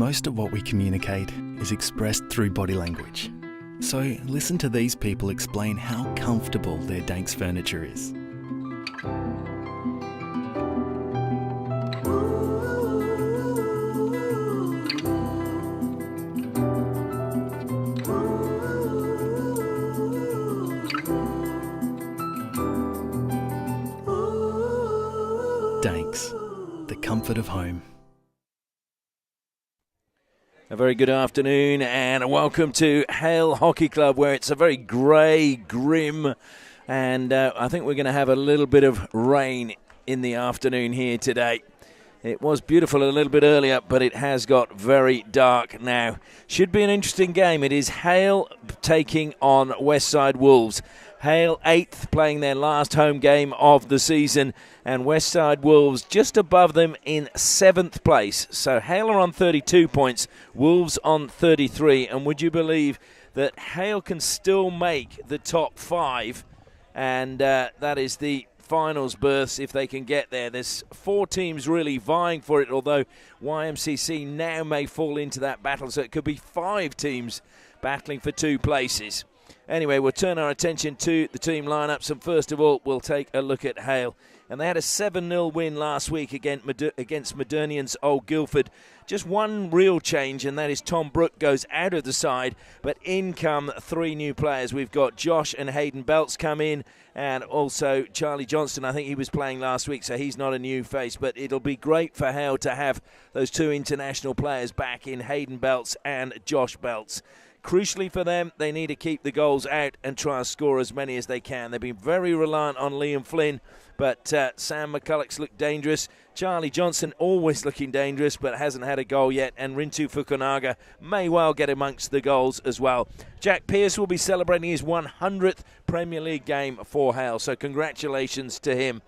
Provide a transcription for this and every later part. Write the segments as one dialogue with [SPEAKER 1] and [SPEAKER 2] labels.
[SPEAKER 1] Most of what we communicate is expressed through body language. So listen to these people explain how comfortable their Danks furniture is. Danks, the comfort of home.
[SPEAKER 2] A very good afternoon and welcome to Hale Hockey Club, where it's a very grey, grim, and I think we're going to have a little bit of rain in the afternoon here today. It was beautiful a little bit earlier, but it has got very dark now. Should be an interesting game. It is Hale taking on Westside Wolves. Hale 8th, playing their last home game of the season, and Westside Wolves just above them in 7th place. So Hale are on 32 points, Wolves on 33, and would you believe that Hale can still make the top 5, and that is the finals berths if they can get there. There's 4 teams really vying for it, although YMCC now may fall into that battle, so it could be 5 teams battling for 2 places. Anyway, we'll turn our attention to the team lineups, and first of all, we'll take a look at Hale. And they had a 7-0 win last week against Modernians Old Guildford. Just one real change, and that is Tom Brook goes out of the side, but in come 3 new players. We've got Josh and Hayden Belts come in, and also Charlie Johnston. I think he was playing last week, so he's not a new face, but it'll be great for Hale to have those 2 international players back in Hayden Belts and Josh Belts. Crucially for them, they need to keep the goals out and try and score as many as they can. They've been very reliant on Liam Flynn, but Sam McCulloch's looked dangerous. Charlie Johnson always looking dangerous, but hasn't had a goal yet. And Rintu Fukunaga may well get amongst the goals as well. Jack Pearce will be celebrating his 100th Premier League game for Hale, so congratulations to him.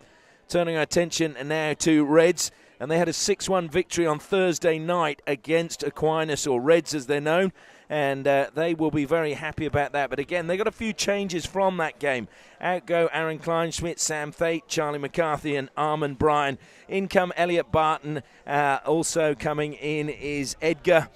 [SPEAKER 2] Turning our attention now to Reds, and they had a 6-1 victory on Thursday night against Aquinas, or Reds as they're known. And they will be very happy about that. But again, they got a few changes from that game. Out go Aaron Kleinschmidt, Sam Fate, Charlie McCarthy and Armand Bryan. In come Elliot Barton. Also coming in is Edgar.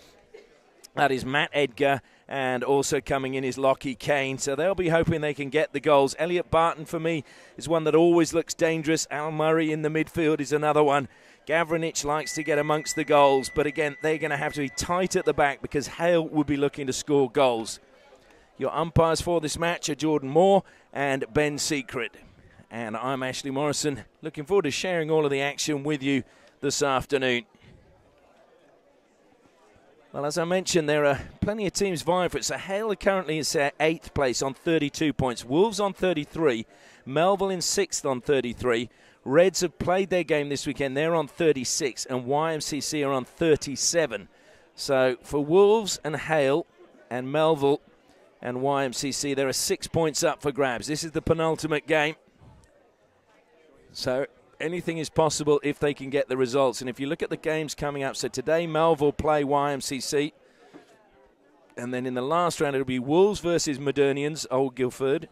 [SPEAKER 2] That is Matt Edgar. And also coming in is Lockie Kane. So they'll be hoping they can get the goals. Elliot Barton, for me, is one that always looks dangerous. Al Murray in the midfield is another one. Gavranich likes to get amongst the goals, but again, they're going to have to be tight at the back because Hale will be looking to score goals. Your umpires for this match are Jordan Moore and Ben Secret. And I'm Ashley Morrison, looking forward to sharing all of the action with you this afternoon. Well, as I mentioned, there are plenty of teams vying for it. So Hale currently is at 8th place on 32 points. Wolves on 33. Melville in 6th on 33. Reds have played their game this weekend. They're on 36, and YMCC are on 37. So for Wolves and Hale and Melville and YMCC, there are 6 points up for grabs. This is the penultimate game. So anything is possible if they can get the results. And if you look at the games coming up, so today Melville play YMCC. And then in the last round, it'll be Wolves versus Modernians, Old Guildford.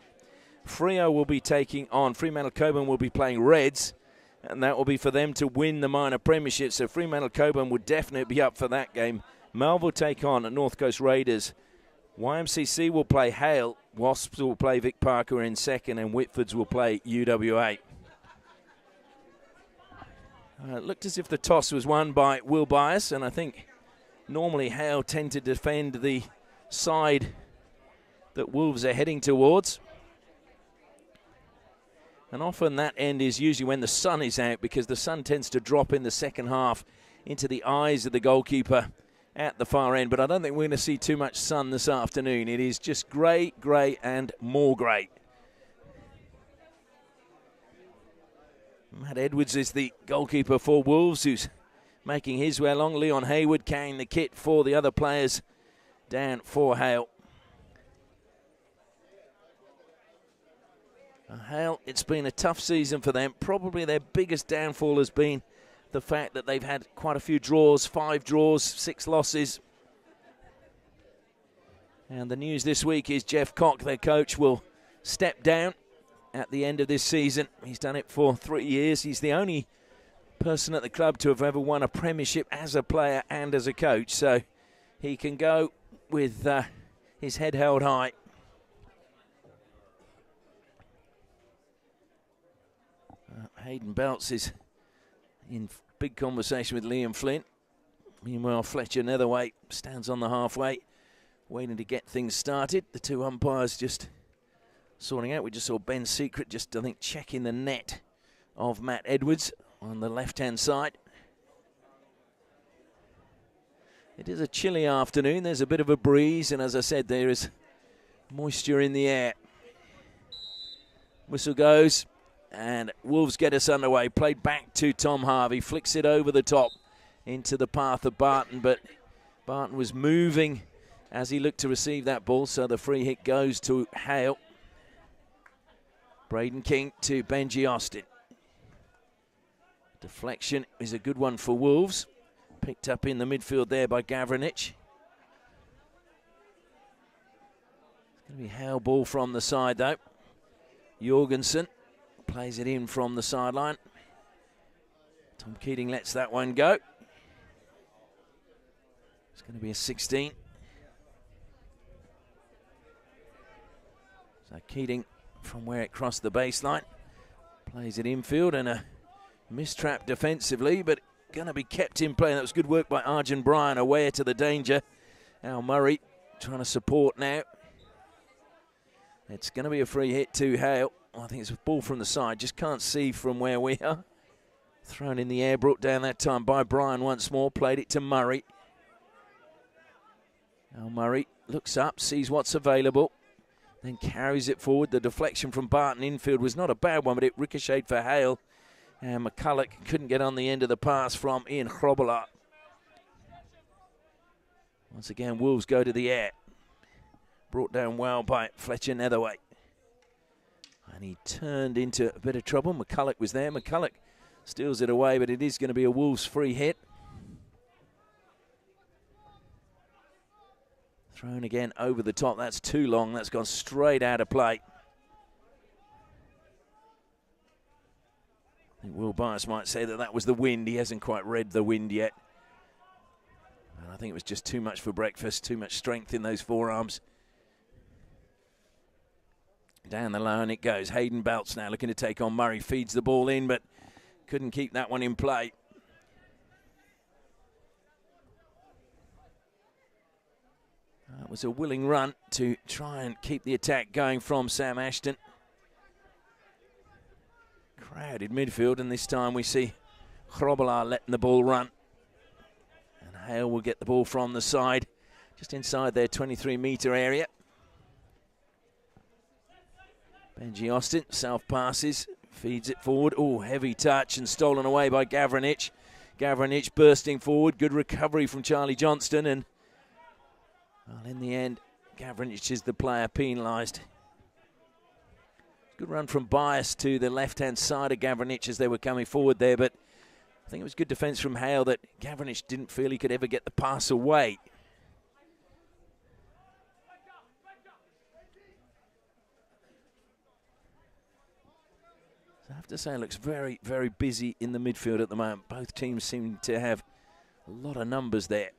[SPEAKER 2] Freo will be taking on Fremantle Coburn, will be playing Reds, and that will be for them to win the minor premiership. So Fremantle Coburn would definitely be up for that game. Melville take on North Coast Raiders. YMCC will play Hale. Wasps will play Vic Parker in second, and Whitfords will play UWA. It looked as if the toss was won by Will Bias, and I think normally Hale tend to defend the side that Wolves are heading towards. And often that end is usually when the sun is out, because the sun tends to drop in the second half into the eyes of the goalkeeper at the far end. But I don't think we're going to see too much sun this afternoon. It is just grey, and more grey. Matt Edwards is the goalkeeper for Wolves, who's making his way along. Leon Hayward carrying the kit for the other players down for Hale. Hale, it's been a tough season for them. Probably their biggest downfall has been the fact that they've had quite a few draws, 5 draws, 6 losses. And the news this week is Jeff Cock, their coach, will step down at the end of this season. He's done it for 3 years. He's the only person at the club to have ever won a premiership as a player and as a coach. So he can go with his head held high. Hayden Belts is in big conversation with Liam Flint. Meanwhile, Fletcher Netherweight stands on the halfway, waiting to get things started. The two umpires just sorting out. We just saw Ben Secret just, I think, checking the net of Matt Edwards on the left-hand side. It is a chilly afternoon. There's a bit of a breeze, and as I said, there is moisture in the air. Whistle goes, and Wolves get us underway. Played back to Tom Harvey, flicks it over the top into the path of Barton, but Barton was moving as he looked to receive that ball, so the free hit goes to Hale. Braden King to Benji Austin. Deflection is a good one for Wolves. Picked up in the midfield there by Gavranich. It's going to be Hale ball from the side though. Jorgensen plays it in from the sideline. Tom Keating lets that one go. It's going to be a 16. So Keating from where it crossed the baseline. Plays it infield and a mistrap defensively, but going to be kept in play. That was good work by Arjun Bryan, aware to the danger. Al Murray trying to support now. It's going to be a free hit to Hale. I think it's a ball from the side. Just can't see from where we are. Thrown in the air, brought down that time by Bryan once more. Played it to Murray. Al Murray looks up, sees what's available, then carries it forward. The deflection from Barton infield was not a bad one, but it ricocheted for Hale. And McCulloch couldn't get on the end of the pass from Ian Hrobela. Once again, Wolves go to the air. Brought down well by Fletcher Netherweight. And he turned into a bit of trouble. McCulloch was there. McCulloch steals it away, but it is going to be a Wolves free hit. Thrown again over the top. That's too long. That's gone straight out of play. I think Will Bias might say that that was the wind. He hasn't quite read the wind yet. And I think it was just too much for breakfast, too much strength in those forearms. Down the line it goes. Hayden Belts now looking to take on Murray. Feeds the ball in, but couldn't keep that one in play. That was a willing run to try and keep the attack going from Sam Ashton. Crowded midfield, and this time we see Hrobela letting the ball run. And Hale will get the ball from the side, just inside their 23-metre area. Benji Austin, self passes, feeds it forward. Oh, heavy touch and stolen away by Gavranich. Gavranich bursting forward. Good recovery from Charlie Johnston. And well, in the end, Gavranich is the player penalised. Good run from Bias to the left-hand side of Gavranich as they were coming forward there. But I think it was good defence from Hale that Gavranich didn't feel he could ever get the pass away. I have to say, it looks very, very busy in the midfield at the moment. Both teams seem to have a lot of numbers there.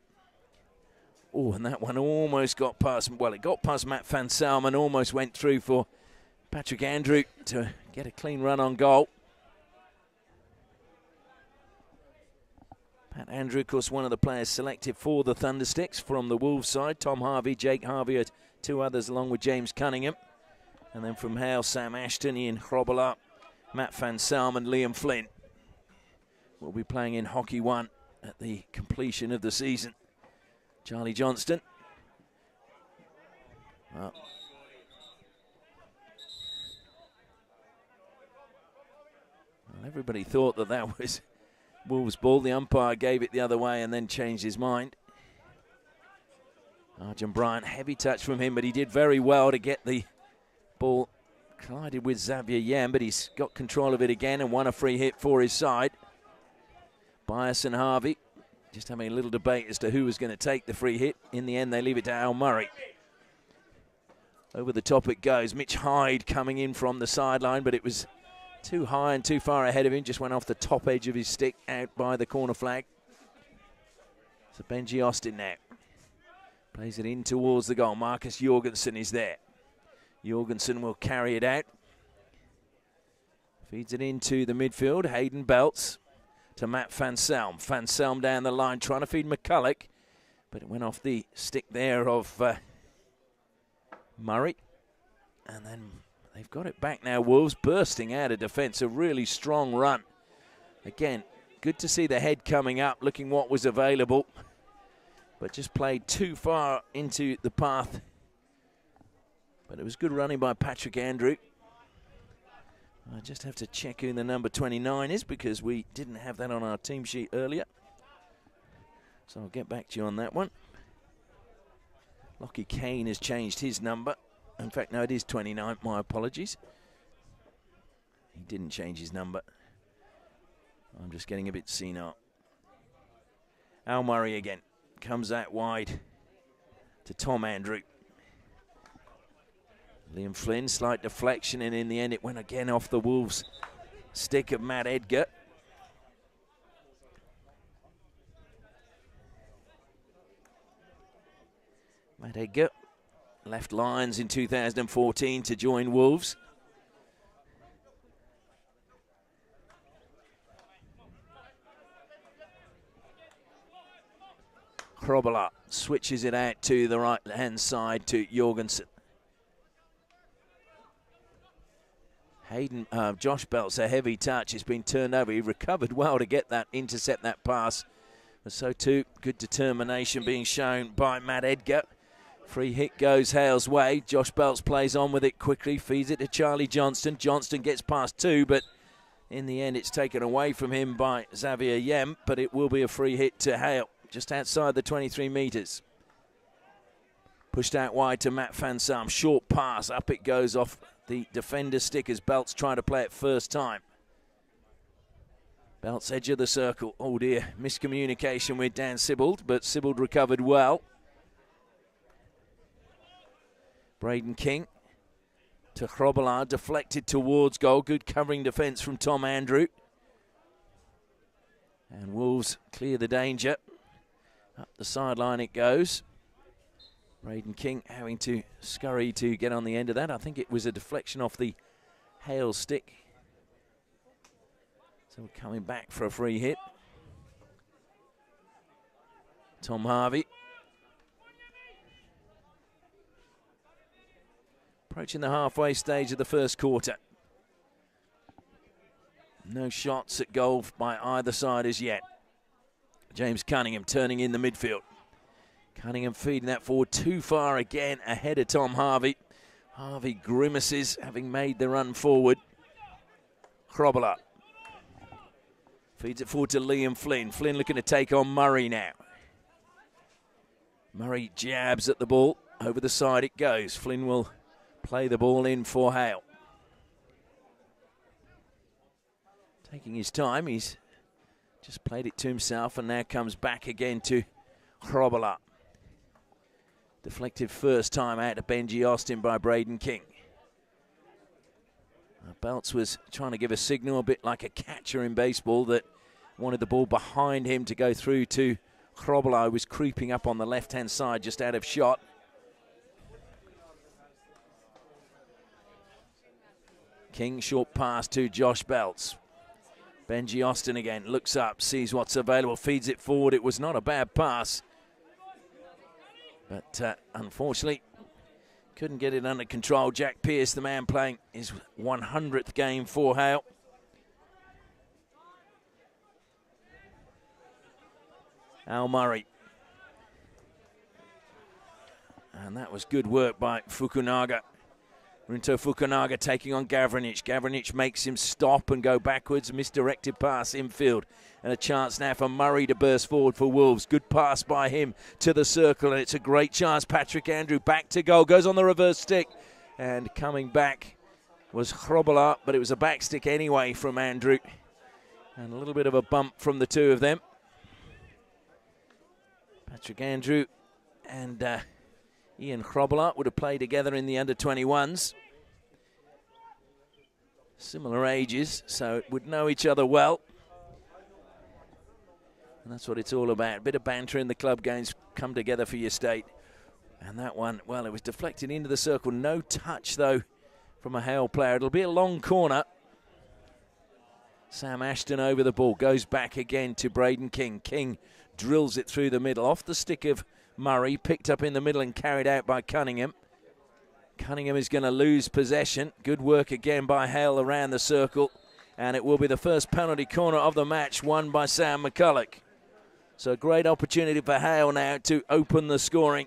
[SPEAKER 2] Oh, and that one almost got past, well, it got past Matt Van Salman, almost went through for Patrick Andrew to get a clean run on goal. Pat Andrew, of course, one of the players selected for the Thundersticks from the Wolves side. Tom Harvey, Jake Harvey are two others along with James Cunningham. And then from Hale, Sam Ashton, Ian Hrobela, Matt Van Salman, Liam Flynn will be playing in Hockey 1 at the completion of the season. Charlie Johnston. Well, everybody thought that that was Wolves' ball. The umpire gave it the other way and then changed his mind. Arjun Bryan, heavy touch from him, but he did very well to get the ball. Collided with Xavier Yam, but he's got control of it again and won a free hit for his side. Bias and Harvey just having a little debate as to who was going to take the free hit. In the end, they leave it to Al Murray. Over the top it goes. Mitch Hyde coming in from the sideline, but it was Too high and too far ahead of him. Just went off the top edge of his stick, out by the corner flag. So Benji Austin now. Plays it in towards the goal. Marcus Jorgensen is there. Jorgensen will carry it out. Feeds it into the midfield. Hayden Belts to Matt Van Selm. Van Selm down the line trying to feed McCulloch. But it went off the stick there of Murray. And then they've got it back now. Wolves bursting out of defence. A really strong run. Again, good to see the head coming up, looking what was available. But just played too far into the path. But it was good running by Patrick Andrew. I just have to check who the number 29 is because we didn't have that on our team sheet earlier. So I'll get back to you on that one. Lockie Kane has changed his number. In fact, no, it is 29. My apologies. He didn't change his number. I'm just getting a bit senile. Al Murray again. Comes out wide to Tom Andrew. Liam Flynn, slight deflection, and in the end it went again off the Wolves' stick of Matt Edgar. Matt Edgar left Lions in 2014 to join Wolves. Krobela switches it out to the right-hand side to Jorgensen. Josh Belts, a heavy touch. It's been turned over. He recovered well to get that, intercept that pass. But so too, good determination being shown by Matt Edgar. Free hit goes Hale's way. Josh Belts plays on with it quickly, feeds it to Charlie Johnston. Johnston gets past two, but in the end it's taken away from him by Xavier Yem, but it will be a free hit to Hale, just outside the 23 metres. Pushed out wide to Matt Van Sam. Short pass, up it goes off the defender's stick as Belts trying to play it first time. Belts edge of the circle. Oh dear, miscommunication with Dan Sibbald, but Sibbald recovered well. Braden King to Krobelard, deflected towards goal. Good covering defence from Tom Andrew. And Wolves clear the danger. Up the sideline it goes. Braden King having to scurry to get on the end of that. I think it was a deflection off the Hale stick. So we're coming back for a free hit. Tom Harvey. Approaching the halfway stage of the first quarter. No shots at goal by either side as yet. James Cunningham turning in the midfield. Cunningham feeding that forward too far again, ahead of Tom Harvey. Harvey grimaces, having made the run forward. Krobela feeds it forward to Liam Flynn. Flynn looking to take on Murray now. Murray jabs at the ball. Over the side it goes. Flynn will play the ball in for Hale. Taking his time, he's just played it to himself and now comes back again to Krobela. Deflected first time out to Benji Austin by Braden King. Belts was trying to give a signal, a bit like a catcher in baseball, that wanted the ball behind him to go through to Krobela, who was creeping up on the left-hand side, just out of shot. King, short pass to Josh Belts. Benji Austin again, looks up, sees what's available, feeds it forward. It was not a bad pass. But unfortunately, couldn't get it under control. Jack Pearce, the man playing his 100th game for Hale. Al Murray. And that was good work by Fukunaga. Rinto Fukunaga taking on Gavranic. Gavranic makes him stop and go backwards. Misdirected pass infield. And a chance now for Murray to burst forward for Wolves. Good pass by him to the circle, and it's a great chance. Patrick Andrew back to goal. Goes on the reverse stick. And coming back was Krobela, but it was a back stick anyway from Andrew. And a little bit of a bump from the two of them. Patrick Andrew and Ian Krobela would have played together in the under-21s. Similar ages, so would know each other well. And that's what it's all about. A bit of banter in the club games, come together for your state. And that one, well, it was deflected into the circle. No touch, though, from a Hale player. It'll be a long corner. Sam Ashton over the ball, goes back again to Braden King. King drills it through the middle, off the stick of Murray, picked up in the middle and carried out by Cunningham. Cunningham is going to lose possession. Good work again by Hale around the circle. And it will be the first penalty corner of the match, won by Sam McCulloch. So a great opportunity for Hale now to open the scoring.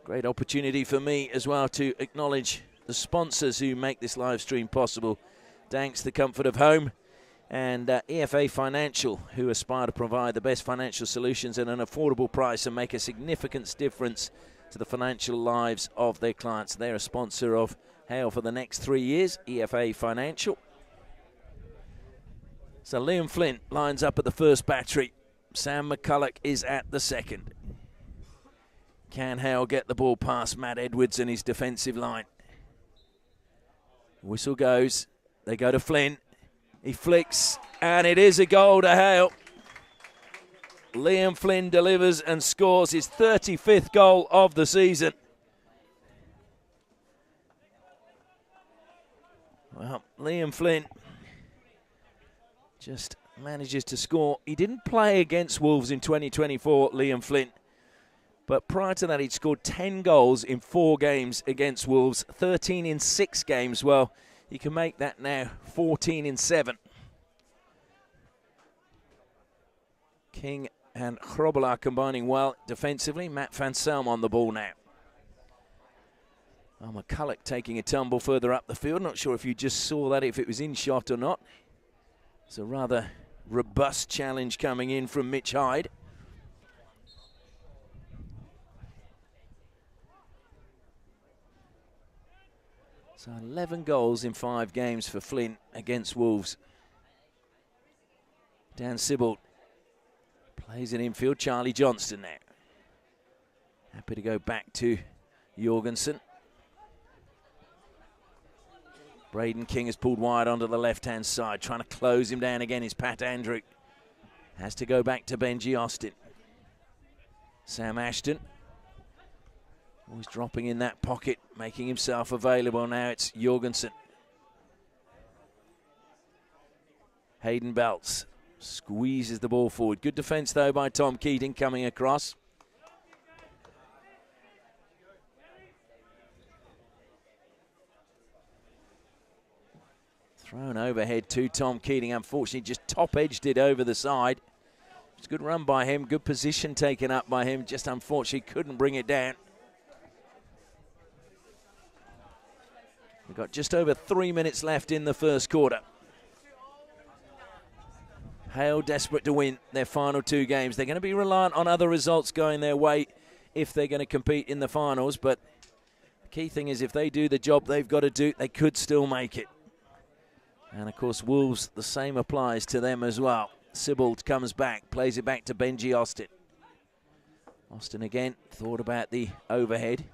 [SPEAKER 2] Great opportunity for me as well to acknowledge the sponsors who make this live stream possible. Thanks, the comfort of home, and EFA Financial, who aspire to provide the best financial solutions at an affordable price and make a significant difference to the financial lives of their clients. They're a sponsor of Hale for the next 3 years, EFA Financial. So Liam Flint lines up at the first battery. Sam McCulloch is at the second. Can Hale get the ball past Matt Edwards and his defensive line? Whistle goes. They go to Flint. He flicks, and it is a goal to Hale. Liam Flynn delivers and scores his 35th goal of the season. Well, Liam Flynn just manages to score. He didn't play against Wolves in 2024, Liam Flynn. But prior to that, he'd scored 10 goals in 4 games against Wolves, 13 in 6 games. Well, you can make that now 14 in 7. King and Chrobela combining well defensively. Matt Van Selm on the ball now. Well, McCulloch taking a tumble further up the field. Not sure if you just saw that, if it was in shot or not. It's a rather robust challenge coming in from Mitch Hyde. So 11 goals in 5 games for Flint against Wolves. Dan Sibbald plays it infield. Charlie Johnston now. Happy to go back to Jorgensen. Braden King has pulled wide onto the left-hand side. Trying to close him down again is Pat Andrew. Has to go back to Benji Austin. Sam Ashton. Always dropping in that pocket, making himself available. Now it's Jorgensen. Hayden Belts squeezes the ball forward. Good defence, though, by Tom Keating coming across. Thrown overhead to Tom Keating. Unfortunately, just top-edged it over the side. It's a good run by him. Good position taken up by him. Just unfortunately couldn't bring it down. We've got just over 3 minutes left in the first quarter. Hale desperate to win their final 2 games. They're going to be reliant on other results going their way if they're going to compete in the finals. But the key thing is if they do the job they've got to do, they could still make it. And, of course, Wolves, the same applies to them as well. Sibbald comes back, plays it back to Benji Austin. Austin again, thought about the overhead.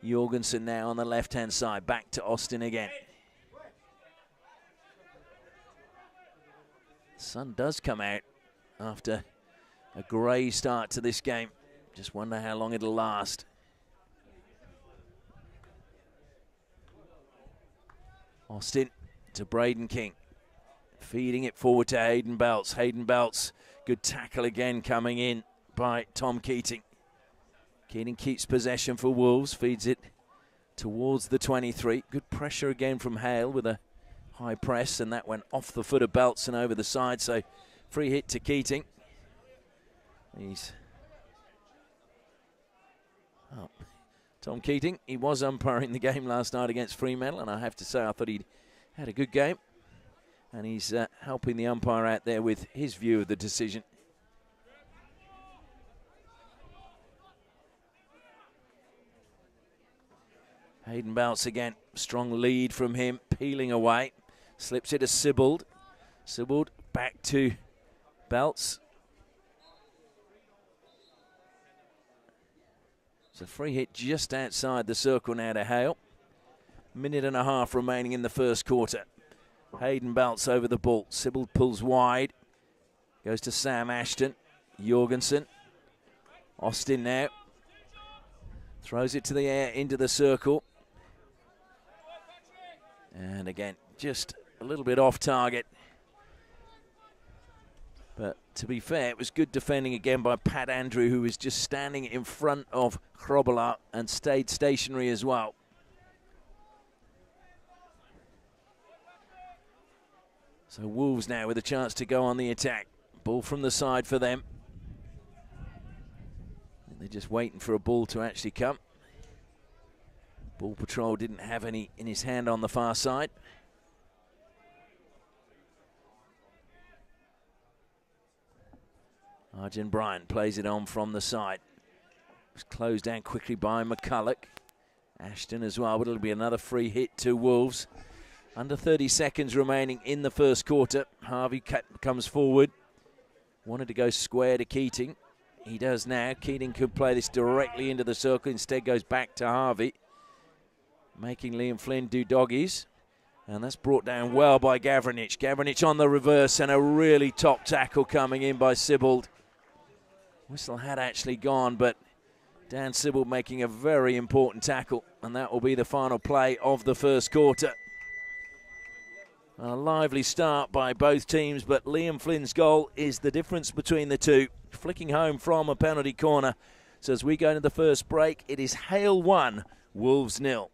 [SPEAKER 2] Jorgensen now on the left-hand side. Back to Austin again. The sun does come out after a grey start to this game. Just wonder how long it'll last. Austin to Braden King. Feeding it forward to Hayden Belts. Hayden Belts, good tackle again coming in by Tom Keating. Keating keeps possession for Wolves, feeds it towards the 23. Good pressure again from Hale with a high press, and that went off the foot of Belts and over the side, so free hit to Keating. Tom Keating, he was umpiring the game last night against Fremantle, and I have to say I thought he'd had a good game, and he's helping the umpire out there with his view of the decision. Hayden Belts again, strong lead from him, peeling away. Slips it to Sibbald. Sibbald back to Belts. It's a free hit just outside the circle now to Hale. Minute and a half remaining in the first quarter. Hayden belts over the ball. Sibbald pulls wide. Goes to Sam Ashton. Jorgensen. Austin now. Throws it to the air into the circle. And again, just a little bit off target. But to be fair, it was good defending again by Pat Andrew, who was just standing in front of Hrobala and stayed stationary as well. So Wolves now with a chance to go on the attack. Ball from the side for them. And they're just waiting for a ball to actually come. Ball Patrol didn't have any in his hand on the far side. Arjun Bryant plays it on from the side. It was closed down quickly by McCulloch. Ashton as well, but it'll be another free hit to Wolves. Under 30 seconds remaining in the first quarter. Harvey comes forward. Wanted to go square to Keating. He does now. Keating could play this directly into the circle. Instead goes back to Harvey. Making Liam Flynn do doggies. And that's brought down well by Gavranich. Gavranich on the reverse and a really top tackle coming in by Sibbald. Whistle had actually gone, but Dan Sibbald making a very important tackle. And that will be the final play of the first quarter. A lively start by both teams, but Liam Flynn's goal is the difference between the two. Flicking home from a penalty corner. So as we go into the first break, it is Hale 1, Wolves 0.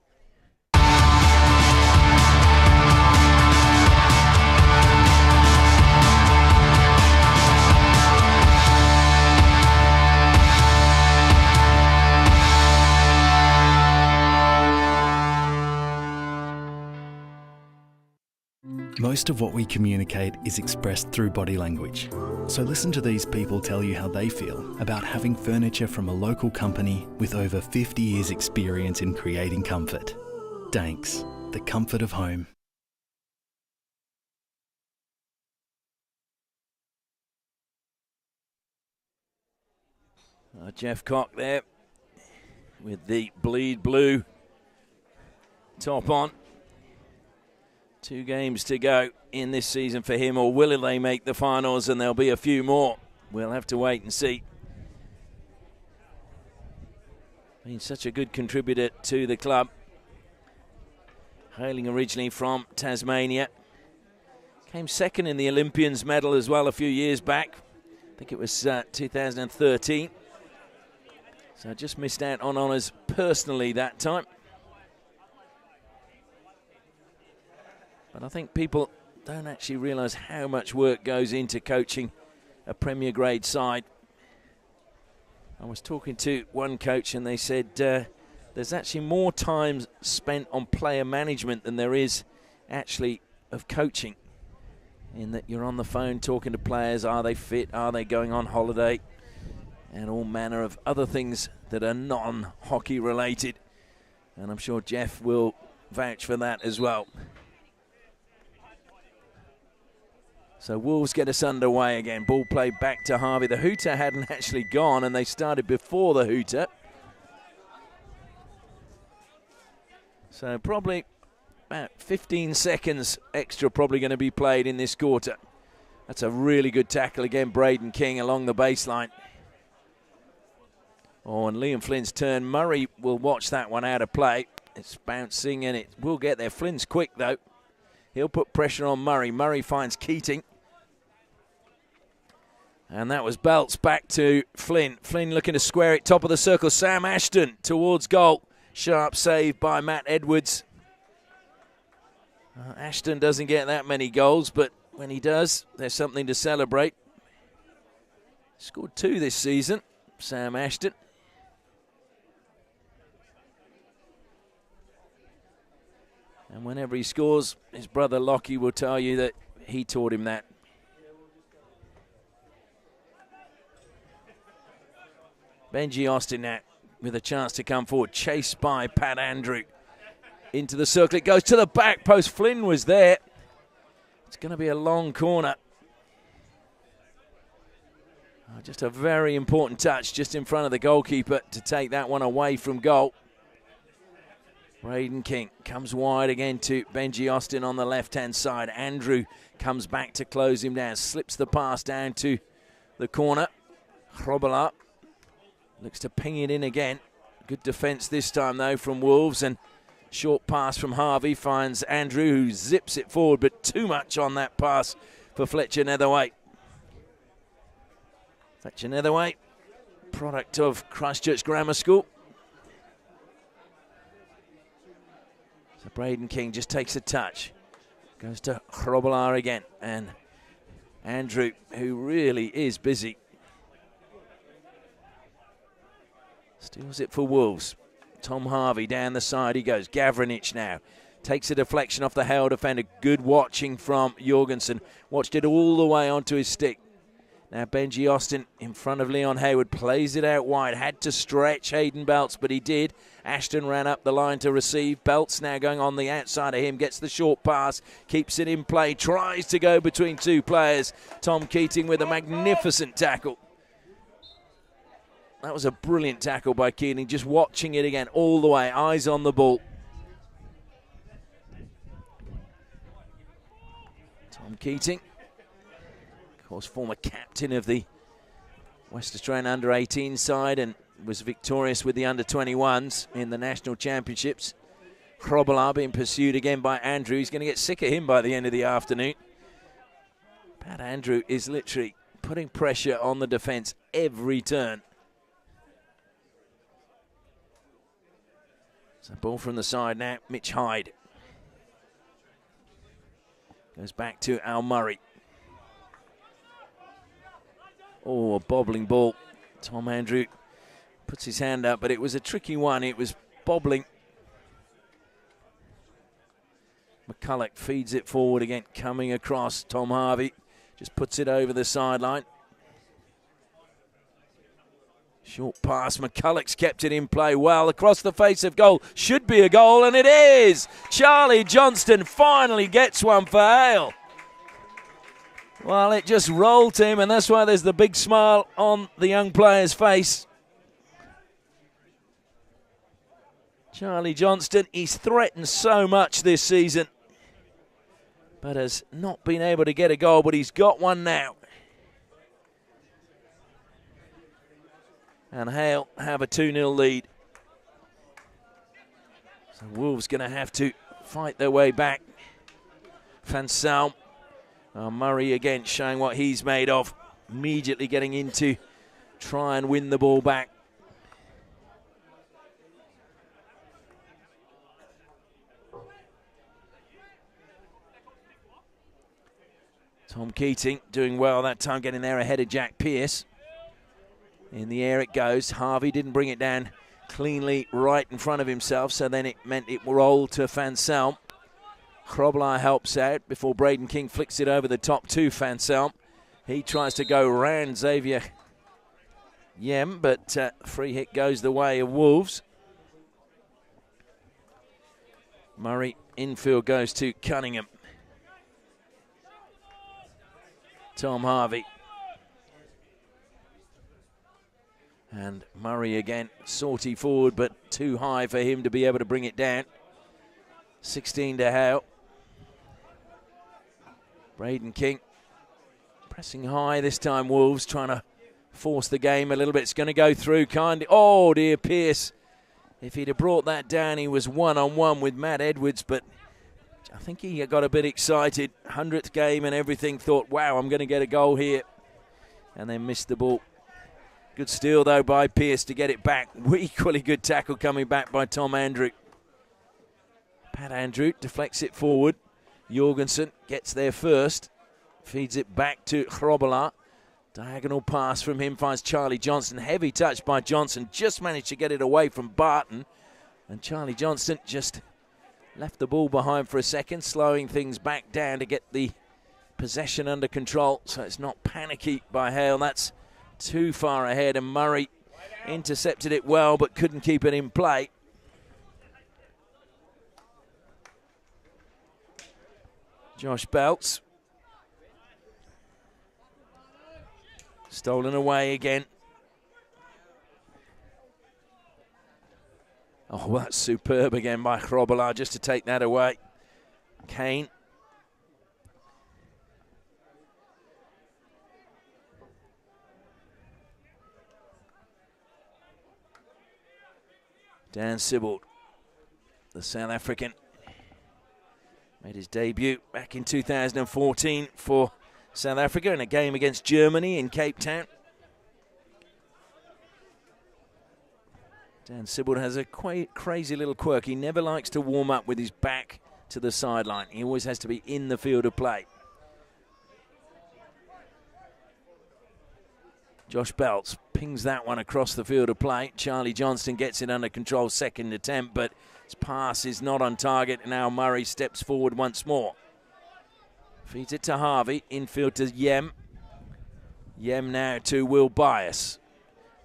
[SPEAKER 1] Most of what we communicate is expressed through body language. So listen to these people tell you how they feel about having furniture from a local company with over 50 years experience in creating comfort. Danks, the comfort of home.
[SPEAKER 2] Jeff Cock there with the bleed blue top on. 2 games to go in this season for him, or will they make the finals and there'll be a few more? We'll have to wait and see. Been such a good contributor to the club. Hailing originally from Tasmania. Came second in the Olympians medal as well a few years back. I think it was 2013. So I just missed out on honours personally that time. But I think people don't actually realise how much work goes into coaching a Premier Grade side. I was talking to one coach and they said there's actually more time spent on player management than there is actually of coaching. In that you're on the phone talking to players, are they fit, are they going on holiday, and all manner of other things that are non-hockey related. And I'm sure Jeff will vouch for that as well. So Wolves get us underway again. Ball played back to Harvey. The hooter hadn't actually gone, and they started before the hooter. So probably about 15 seconds extra probably going to be played in this quarter. That's a really good tackle again, Braden King along the baseline. Oh, and Liam Flynn's turn. Murray will watch that one out of play. It's bouncing and it will get there. Flynn's quick though. He'll put pressure on Murray. Murray finds Keating. And that was Belts back to Flynn. Flynn looking to square it, top of the circle. Sam Ashton towards goal. Sharp save by Matt Edwards. Ashton doesn't get that many goals, but when he does, there's something to celebrate. Scored 2 this season, Sam Ashton. And whenever he scores, his brother Lockie will tell you that he taught him that. Benji Austin now with a chance to come forward, chased by Pat Andrew. Into the circle, it goes to the back post. Flynn was there. It's going to be a long corner. Just a very important touch just in front of the goalkeeper to take that one away from goal. Braden King comes wide again to Benji Austin on the left-hand side. Andrew comes back to close him down, slips the pass down to the corner. Hrobala looks to ping it in again. Good defence this time, though, from Wolves. And short pass from Harvey finds Andrew, who zips it forward, but too much on that pass for Fletcher Netherwaite. Fletcher Netherwaite, product of Christchurch Grammar School. So Braden King just takes a touch. Goes to Hrobala again. And Andrew, who really is busy, steals it for Wolves. Tom Harvey down the side he goes. Gavranich now takes a deflection off the Hale defender. Good watching from Jorgensen. Watched it all the way onto his stick. Now Benji Austin in front of Leon Hayward. Plays it out wide. Had to stretch Hayden Belts, but he did. Ashton ran up the line to receive. Belts now going on the outside of him. Gets the short pass. Keeps it in play. Tries to go between two players. Tom Keating with a magnificent tackle. That was a brilliant tackle by Keating. Just watching it again all the way. Eyes on the ball. Tom Keating, of course, former captain of the West Australian under-18 side and was victorious with the under-21s in the national championships. Hrobala being pursued again by Andrew. He's going to get sick of him by the end of the afternoon. Pat Andrew is literally putting pressure on the defence every turn. So ball from the side now, Mitch Hyde. Goes back to Al Murray. Oh, a bobbling ball. Tom Andrew puts his hand up, but it was a tricky one. It was bobbling. McCulloch feeds it forward again, coming across. Tom Harvey just puts it over the sideline. Short pass, McCulloch's kept it in play well across the face of goal. Should be a goal, and it is! Charlie Johnston finally gets one for Hale. Well, it just rolled him, and that's why there's the big smile on the young player's face. Charlie Johnston, he's threatened so much this season, but has not been able to get a goal, but he's got one now. And Hale have a 2-0 lead. So Wolves going to have to fight their way back. Van Salm. Murray again showing what he's made of. Immediately getting into try and win the ball back. Tom Keating doing well that time, getting there ahead of Jack Pearce. In the air it goes. Harvey didn't bring it down cleanly right in front of himself, so then it meant it rolled to Van Salm. Hrobala helps out before Braden King flicks it over the top to Van Salm. He tries to go round Xavier Yem, but free hit goes the way of Wolves. Murray infield goes to Cunningham. Tom Harvey. And Murray again, sortie forward, but too high for him to be able to bring it down. 16 to Hale. Braden King pressing high this time, Wolves trying to force the game a little bit. It's going to go through kindly. Oh dear, Pearce. If he'd have brought that down, he was one-on-one with Matt Edwards, but I think he got a bit excited. 100th game and everything, thought, wow, I'm going to get a goal here. And then missed the ball. Good steal, though, by Pearce to get it back. Equally good tackle coming back by Tom Andrew. Pat Andrew deflects it forward. Jorgensen gets there first. Feeds it back to Hrobala. Diagonal pass from him finds Charlie Johnston. Heavy touch by Johnson. Just managed to get it away from Barton. And Charlie Johnston just left the ball behind for a second, slowing things back down to get the possession under control. So it's not panicky by Hale. That's too far ahead, and Murray intercepted it well but couldn't keep it in play. Josh Belts Stolen away again. Oh, well, that's superb again by Hrobola just to take that away. Kane. Dan Sibbald, the South African, made his debut back in 2014 for South Africa in a game against Germany in Cape Town. Dan Sibbald has a crazy little quirk. He never likes to warm up with his back to the sideline. He always has to be in the field of play. Josh Belts pings that one across the field of play. Charlie Johnston gets it under control, second attempt, but his pass is not on target. And now Murray steps forward once more. Feeds it to Harvey, infield to Yem. Yem now to Will Bias.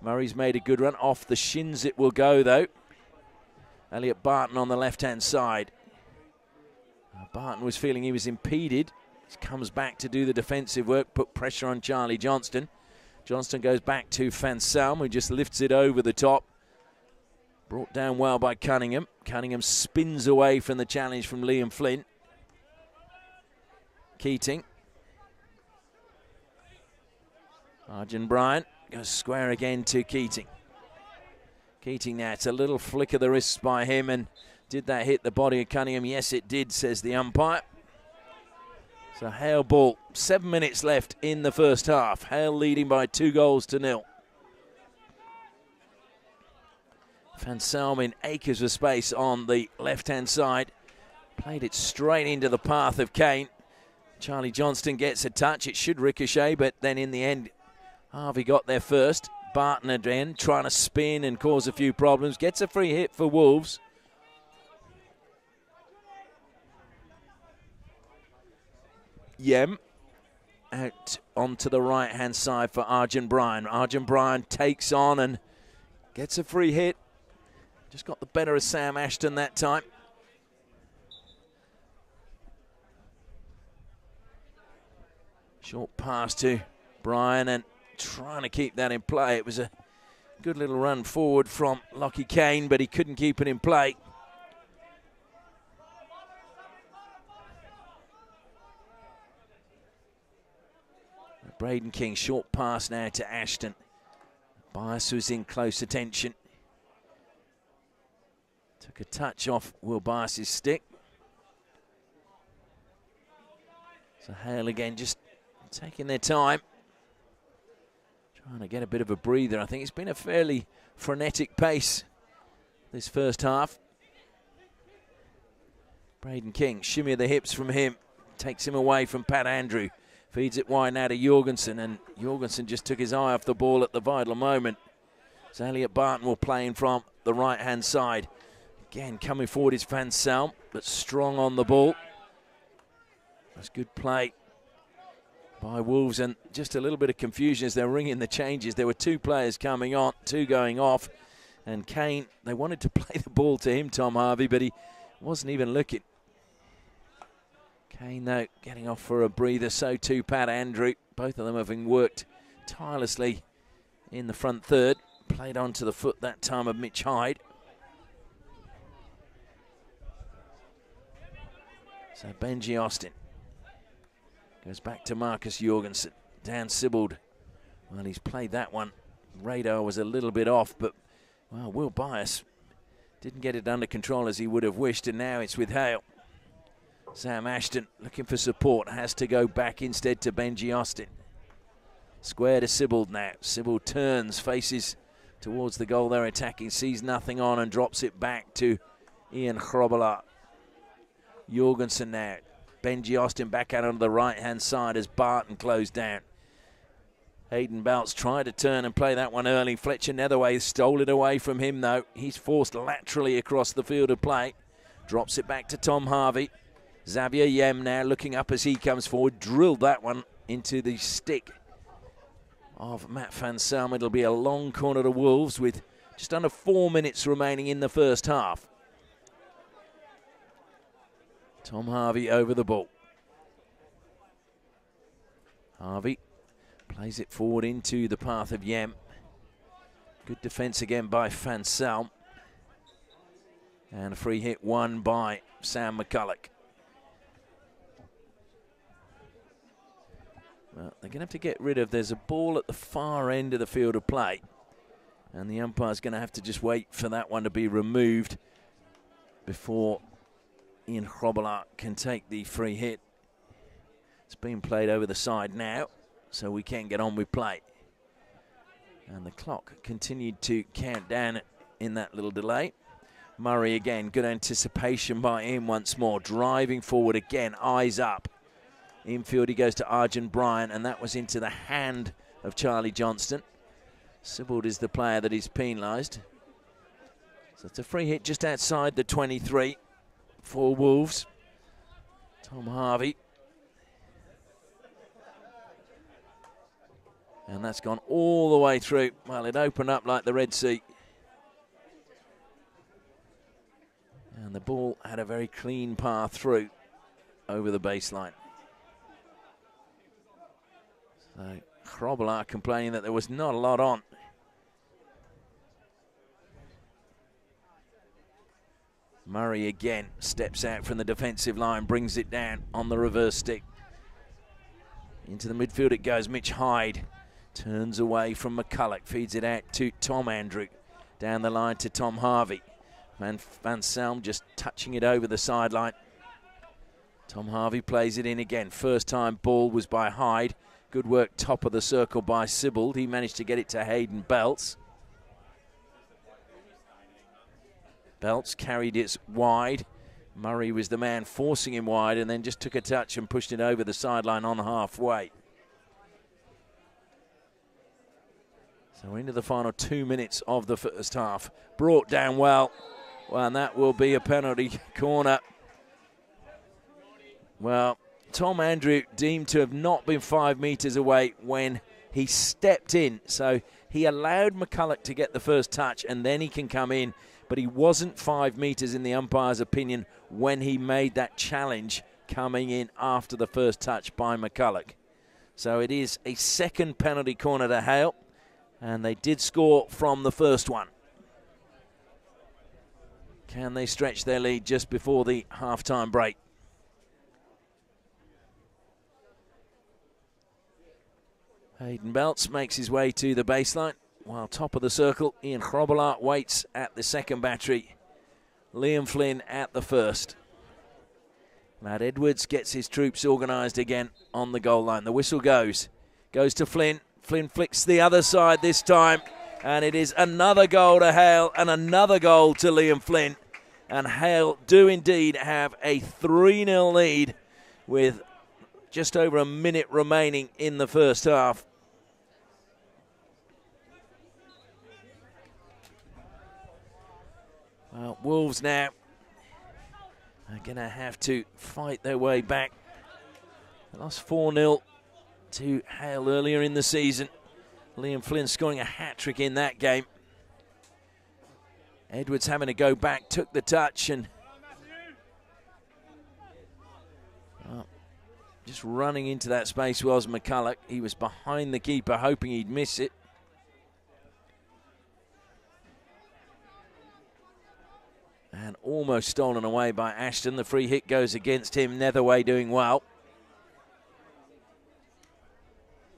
[SPEAKER 2] Murray's made a good run. Off the shins it will go, though. Elliot Barton on the left-hand side. Barton was feeling he was impeded. He comes back to do the defensive work, put pressure on Charlie Johnston. Johnston goes back to Van Salm, who just lifts it over the top. Brought down well by Cunningham. Cunningham spins away from the challenge from Liam Flynn. Keating. Arjun Bryant goes square again to Keating. Keating now, it's a little flick of the wrists by him, and did that hit the body of Cunningham? Yes, it did, says the umpire. So Hale ball, 7 minutes left in the first half. Hale leading by 2-0. Van Salm in acres of space on the left-hand side. Played it straight into the path of Kane. Charlie Johnston gets a touch. It should ricochet, but then in the end, Harvey got there first. Barton again trying to spin and cause a few problems. Gets a free hit for Wolves. Yem out onto the right-hand side for Arjun Bryan. Arjun Bryan takes on and gets a free hit. Just got the better of Sam Ashton that time. Short pass to Bryan and trying to keep that in play. It was a good little run forward from Lockie Kane, but he couldn't keep it in play. Braden King, short pass now to Ashton. Bias was in close attention. Took a touch off Will Bias's stick. So Hale again just taking their time. Trying to get a bit of a breather. I think it's been a fairly frenetic pace this first half. Braden King, shimmy of the hips from him. Takes him away from Pat Andrew. Feeds it wide now to Jorgensen, and Jorgensen just took his eye off the ball at the vital moment. So Elliot Barton will play in from the right-hand side. Again, coming forward is Van Salm, but strong on the ball. That's good play by Wolves, and just a little bit of confusion as they're ringing the changes. There were two players coming on, two going off, and Kane, they wanted to play the ball to him, Tom Harvey, but he wasn't even looking. Kane, though, getting off for a breather. So too Pat Andrew. Both of them having worked tirelessly in the front third. Played onto the foot that time of Mitch Hyde. So Benji Austin goes back to Marcus Jorgensen. Dan Sibbald, well, he's played that one. Radar was a little bit off, but, well, Will Bias didn't get it under control as he would have wished, and now it's with Hale. Sam Ashton looking for support, has to go back instead to Benji Austin. Square to Sibbald now. Sibbald turns, faces towards the goal they're attacking, sees nothing on and drops it back to Ian Hrobola. Jorgensen now. Benji Austin back out on the right-hand side as Barton closed down. Hayden Belts tried to turn and play that one early. Fletcher Netherway stole it away from him, though. He's forced laterally across the field of play. Drops it back to Tom Harvey. Xavier Yem now looking up as he comes forward. Drilled that one into the stick of Matt Van Salm. It'll be a long corner to Wolves with just under 4 minutes remaining in the first half. Tom Harvey over the ball. Harvey Plays it forward into the path of Yem. Good defence again by Van Salm. And a free hit won by Sam McCulloch. Well, they're going to have to get rid of, there's a ball at the far end of the field of play. And the umpire's going to have to just wait for that one to be removed before Ian Grobbelaar can take the free hit. It's being played over the side now, so we can get on with play. And the clock continued to count down in that little delay. Murray again, good anticipation by him once more. Driving forward again, eyes up. Infield he goes to Arjun Bryan, and that was into the hand of Charlie Johnston. Sibbald is the player that is penalised. So it's a free hit just outside the 23 for Wolves. Tom Harvey. And that's gone all the way through. Well, it opened up like the Red Sea. And the ball had a very clean path through over the baseline. So Grobbelaar complaining that there was not a lot on. Murray again steps out from the defensive line, brings it down on the reverse stick. Into the midfield it goes, Mitch Hyde. Turns away from McCulloch, feeds it out to Tom Andrew. Down the line to Tom Harvey. Van Salm just touching it over the sideline. Tom Harvey plays it in again. First time ball was by Hyde. Good work top of the circle by Sibbald. He managed to get it to Hayden Belts. Belts carried it wide. Murray was the man forcing him wide and then just took a touch and pushed it over the sideline on halfway. So we're into the final 2 minutes of the first half. Brought down well, and that will be a penalty corner. Well, Tom Andrew deemed to have not been 5 metres away when he stepped in. So he allowed McCulloch to get the first touch and then he can come in. But he wasn't 5 metres in the umpire's opinion when he made that challenge coming in after the first touch by McCulloch. So it is a second penalty corner to Hale. And they did score from the first one. Can they stretch their lead just before the half-time break? Hayden Belts makes his way to the baseline. While top of the circle, Ian Grobbelaar waits at the second battery. Liam Flynn at the first. Matt Edwards gets his troops organised again on the goal line. The whistle goes to Flynn. Flynn flicks the other side this time, and it is another goal to Hale and another goal to Liam Flynn. And Hale do indeed have a 3-0 lead with just over a minute remaining in the first half. Well, Wolves now are going to have to fight their way back. They lost 4-0 to Hale earlier in the season. Liam Flynn scoring a hat-trick in that game. Edwards having to go back, took the touch and just running into that space was McCulloch. He was behind the keeper hoping he'd miss it. And almost stolen away by Ashton. The free hit goes against him. Netherway doing well.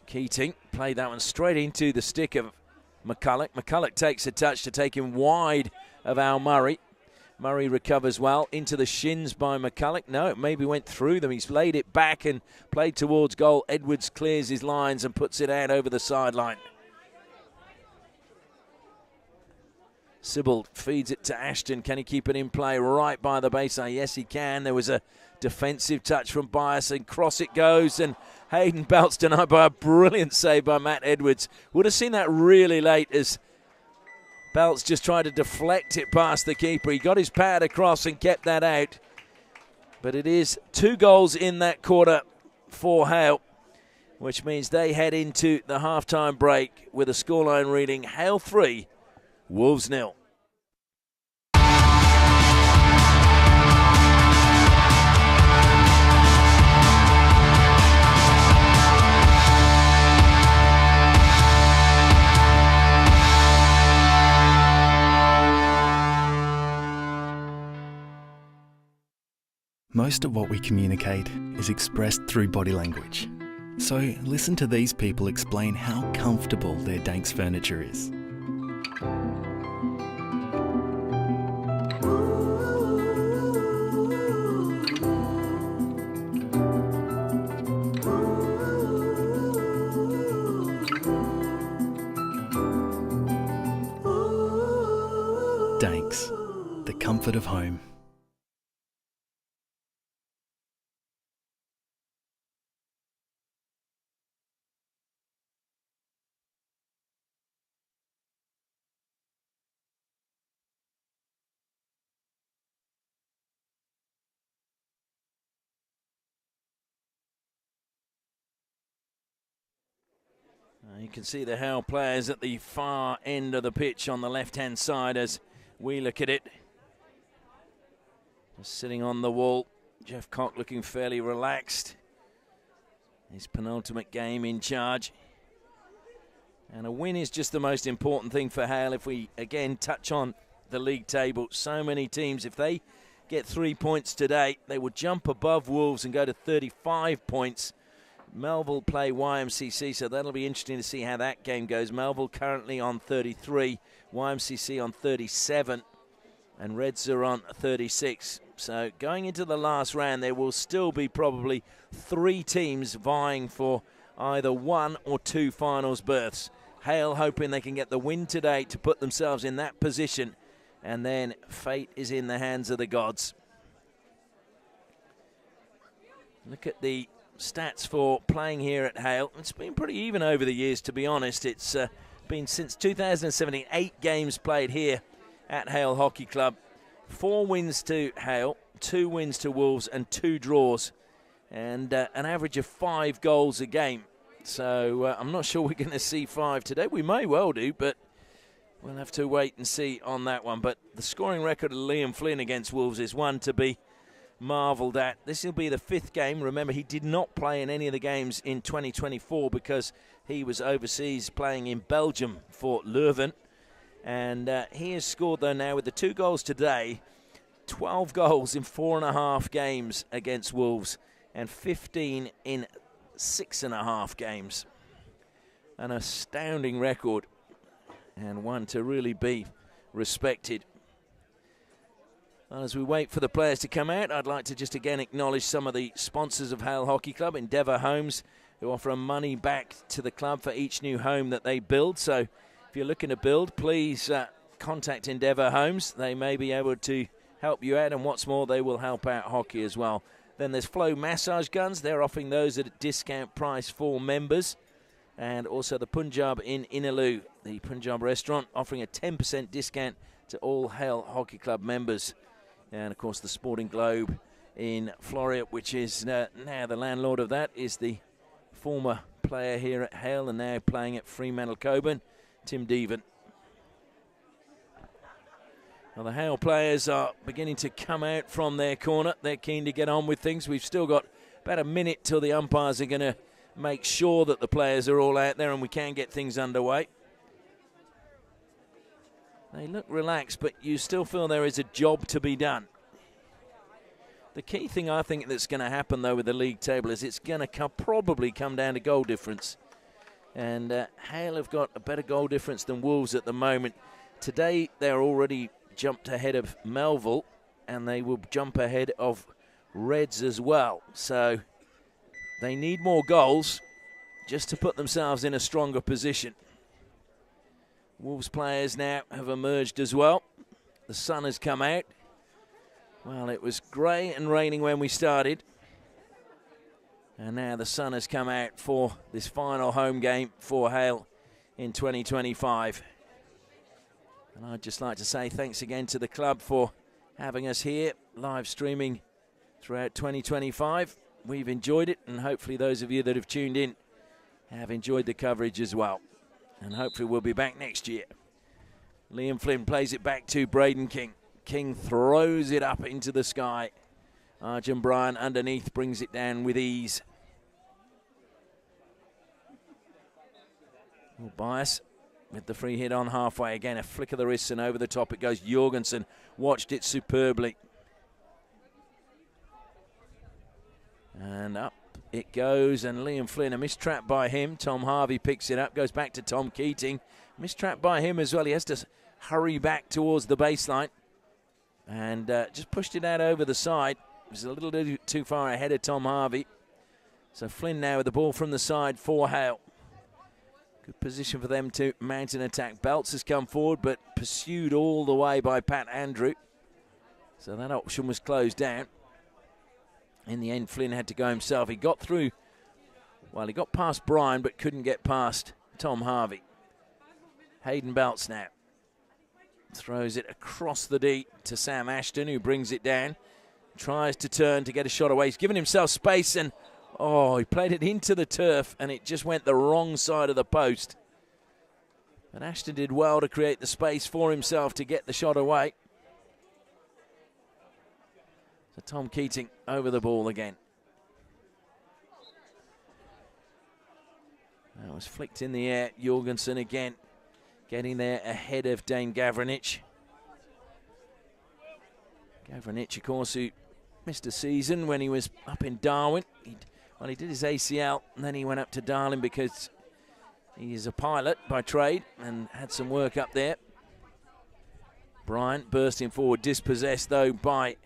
[SPEAKER 2] Keating played that one straight into the stick of McCulloch. McCulloch takes a touch to take him wide of Al Murray. Murray recovers well into the shins by McCulloch. No, it maybe went through them. He's laid it back and played towards goal. Edwards clears his lines and puts it out over the sideline. Sibbald feeds it to Ashton. Can he keep it in play right by the baseline? Yes, he can. There was a defensive touch from Bias and cross it goes, and Hayden Belts denied by a brilliant save by Matt Edwards. Would have seen that really late as Belts just tried to deflect it past the keeper. He got his pad across and kept that out. But it is 2 goals in that quarter for Hale, which means they head into the halftime break with a scoreline reading Hale 3, Wolves 0.
[SPEAKER 1] Most of what we communicate is expressed through body language. So listen to these people explain how comfortable their Danks furniture is. Danks, the comfort of home.
[SPEAKER 2] You can see the Hale players at the far end of the pitch on the left-hand side as we look at it. Just sitting on the wall, Jeff Cock looking fairly relaxed. His penultimate game in charge. And a win is just the most important thing for Hale. If we again touch on the league table, so many teams, if they get 3 points today, they will jump above Wolves and go to 35 points. Melville play YMCC, so that'll be interesting to see how that game goes. Melville currently on 33, YMCC on 37, and Reds are on 36. So going into the last round, there will still be probably 3 teams vying for either 1 or 2 finals berths. Hale hoping they can get the win today to put themselves in that position, and then fate is in the hands of the gods. Look at the stats for playing here at Hale. It's been pretty even over the years, to be honest. It's been since 2017, 8 games played here at Hale Hockey Club. 4 wins to Hale, 2 wins to Wolves, and 2 draws, and an average of 5 goals a game. So I'm not sure we're going to see 5 today. We may well do, but we'll have to wait and see on that one. But the scoring record of Liam Flynn against Wolves is one to be marvelled at. This will be the 5th game. Remember, he did not play in any of the games in 2024 because he was overseas playing in Belgium for Leuven. And he has scored, though, now with the 2 goals today, 12 goals in 4.5 games against Wolves and 15 in 6.5 games. An astounding record, and one to really be respected. Well, as we wait for the players to come out, I'd like to just again acknowledge some of the sponsors of Hale Hockey Club, Endeavour Homes, who offer money back to the club for each new home that they build. So if you're looking to build, please contact Endeavour Homes. They may be able to help you out, and what's more, they will help out hockey as well. Then there's Flow Massage Guns. They're offering those at a discount price for members. And also the Punjab in Inaloo, the Punjab restaurant, offering a 10% discount to all Hale Hockey Club members. And, of course, the Sporting Globe in Floreat, which is now the landlord of that, is the former player here at Hale and now playing at Fremantle Coburn, Tim Deven. Well, the Hale players are beginning to come out from their corner. They're keen to get on with things. We've still got about a minute till the umpires are going to make sure that the players are all out there and we can get things underway. They look relaxed, but you still feel there is a job to be done. The key thing I think that's going to happen, though, with the league table is it's going to probably come down to goal difference. And Hale have got a better goal difference than Wolves at the moment. Today, they're already jumped ahead of Melville, and they will jump ahead of Reds as well. So they need more goals just to put themselves in a stronger position. Wolves players now have emerged as well. The sun has come out. Well, it was grey and raining when we started. And now the sun has come out for this final home game for Hale in 2025. And I'd just like to say thanks again to the club for having us here, live streaming throughout 2025. We've enjoyed it, and hopefully those of you that have tuned in have enjoyed the coverage as well. And hopefully we'll be back next year. Liam Flynn plays it back to Braden King. King throws it up into the sky. Arjun Bryan underneath brings it down with ease. Bias with the free hit on halfway. Again, a flick of the wrists and over the top it goes. Jorgensen watched it superbly. And up it goes, and Liam Flynn, a mistrap by him. Tom Harvey picks it up, goes back to Tom Keating. Mistrap by him as well. He has to hurry back towards the baseline. And just pushed it out over the side. It was a little too far ahead of Tom Harvey. So Flynn now with the ball from the side for Hale. Good position for them to mount an attack. Belts has come forward, but pursued all the way by Pat Andrew. So that option was closed down. In the end, Flynn had to go himself. He got through, well, he got past Brian, but couldn't get past Tom Harvey. Hayden Belts now throws it across the D to Sam Ashton, who brings it down. Tries to turn to get a shot away. He's given himself space, and he played it into the turf, and it just went the wrong side of the post. But Ashton did well to create the space for himself to get the shot away. So Tom Keating over the ball again. That was flicked in the air. Jorgensen again getting there ahead of Dane Gavranich. Gavranich, of course, who missed a season when he was up in Darwin. He did his ACL, and then he went up to Darwin because he is a pilot by trade and had some work up there. Bryant bursting forward, dispossessed though by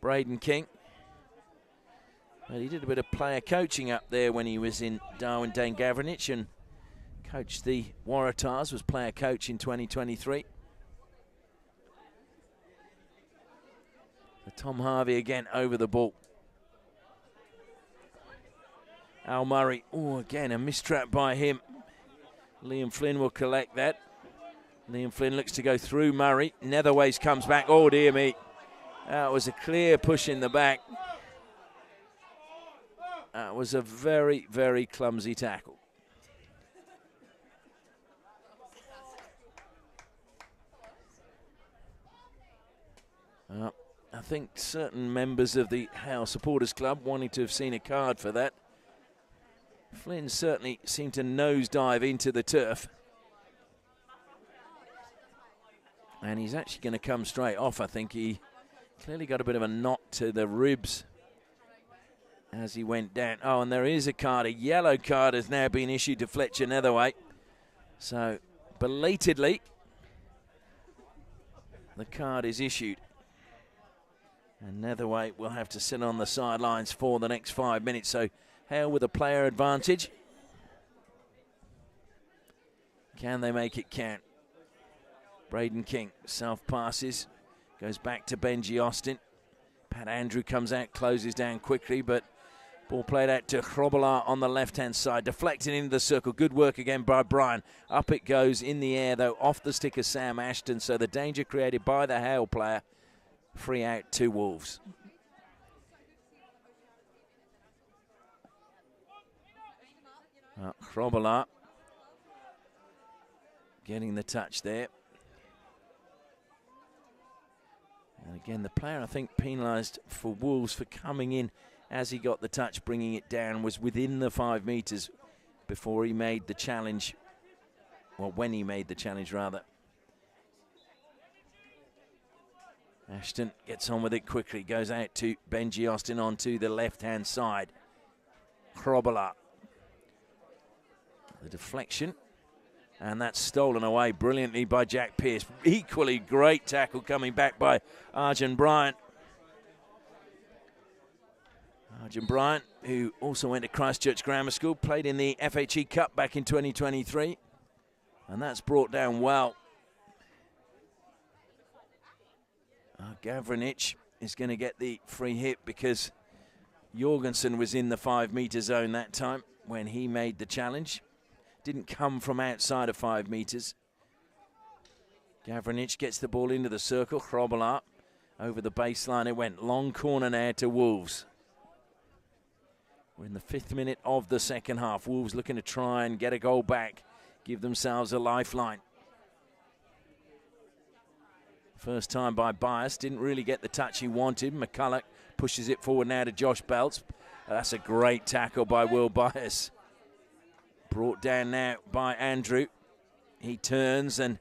[SPEAKER 2] Braden King. But he did a bit of player coaching up there when he was in Darwin, Dane Gavranich, and coached the Waratahs, was player coach in 2023. But Tom Harvey again over the ball. Al Murray, again a mistrap by him. Liam Flynn will collect that. Liam Flynn looks to go through Murray. Netherways comes back. Oh, dear me. That was a clear push in the back. That was a very, very clumsy tackle. I think certain members of the Hale Supporters Club wanted to have seen a card for that. Flynn certainly seemed to nosedive into the turf. And he's actually going to come straight off. I think he clearly got a bit of a knot to the ribs as he went down. Oh, and there is a card. A yellow card has now been issued to Fletcher Netherway. So, belatedly, the card is issued. And Netherway will have to sit on the sidelines for the next 5 minutes. So, Hale with a player advantage. Can they make it count? Braden King, self passes, goes back to Benji Austin. Pat Andrew comes out, closes down quickly, but ball played out to Chrobolar on the left-hand side, deflected into the circle. Good work again by Brian. Up it goes in the air, though, off the stick of Sam Ashton. So the danger created by the Hale player. Free out to Wolves. Chrobolar getting the touch there. And again, the player, I think, penalised for Wolves for coming in as he got the touch, bringing it down, was within the 5 metres before he made the challenge. Well, when he made the challenge, rather. Ashton gets on with it quickly, goes out to Benji Austin onto the left-hand side. Chrobolar. The deflection. And that's stolen away brilliantly by Jack Pearce. Equally great tackle coming back by Arjun Bryant. Arjun Bryant, who also went to Christchurch Grammar School, played in the FHE Cup back in 2023. And that's brought down well. Gavranich is going to get the free hit because Jorgensen was in the 5 metre zone that time when he made the challenge. Didn't come from outside of 5 metres. Gavranich gets the ball into the circle. Chrobolar over the baseline. It went long corner now to Wolves. We're in the 5th minute of the second half. Wolves looking to try and get a goal back, give themselves a lifeline. First time by Bias, didn't really get the touch he wanted. McCulloch pushes it forward now to Josh Belts. That's a great tackle by Will Bias. Brought down now by Andrew. He turns and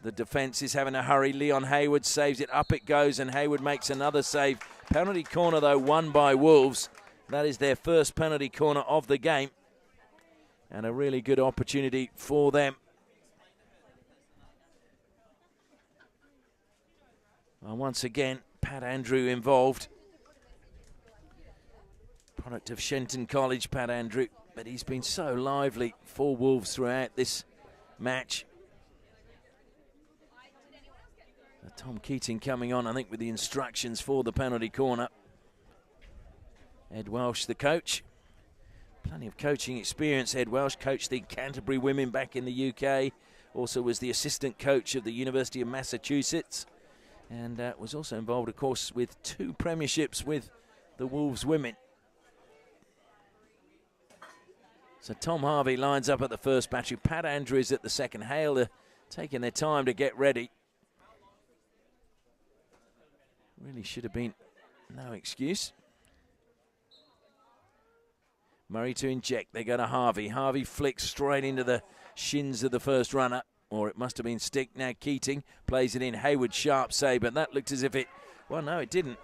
[SPEAKER 2] the defence is having a hurry. Leon Hayward saves it. Up it goes and Hayward makes another save. Penalty corner though, won by Wolves. That is their first penalty corner of the game, and a really good opportunity for them. Well, once again, Pat Andrew involved. Product of Shenton College, Pat Andrew, but he's been so lively for Wolves throughout this match. Tom Keating coming on, I think, with the instructions for the penalty corner. Ed Welsh, the coach. Plenty of coaching experience. Ed Welsh coached the Canterbury women back in the UK. Also was the assistant coach of the University of Massachusetts. And was also involved, of course, with 2 premierships with the Wolves women. So Tom Harvey lines up at the first battery. Pat Andrews at the second. Hale are taking their time to get ready. Really should have been no excuse. Murray to inject. They go to Harvey. Harvey flicks straight into the shins of the first runner. Or it must have been stick. Now Keating plays it in. Hayward, sharp save, but that looked as if it... Well, no, it didn't.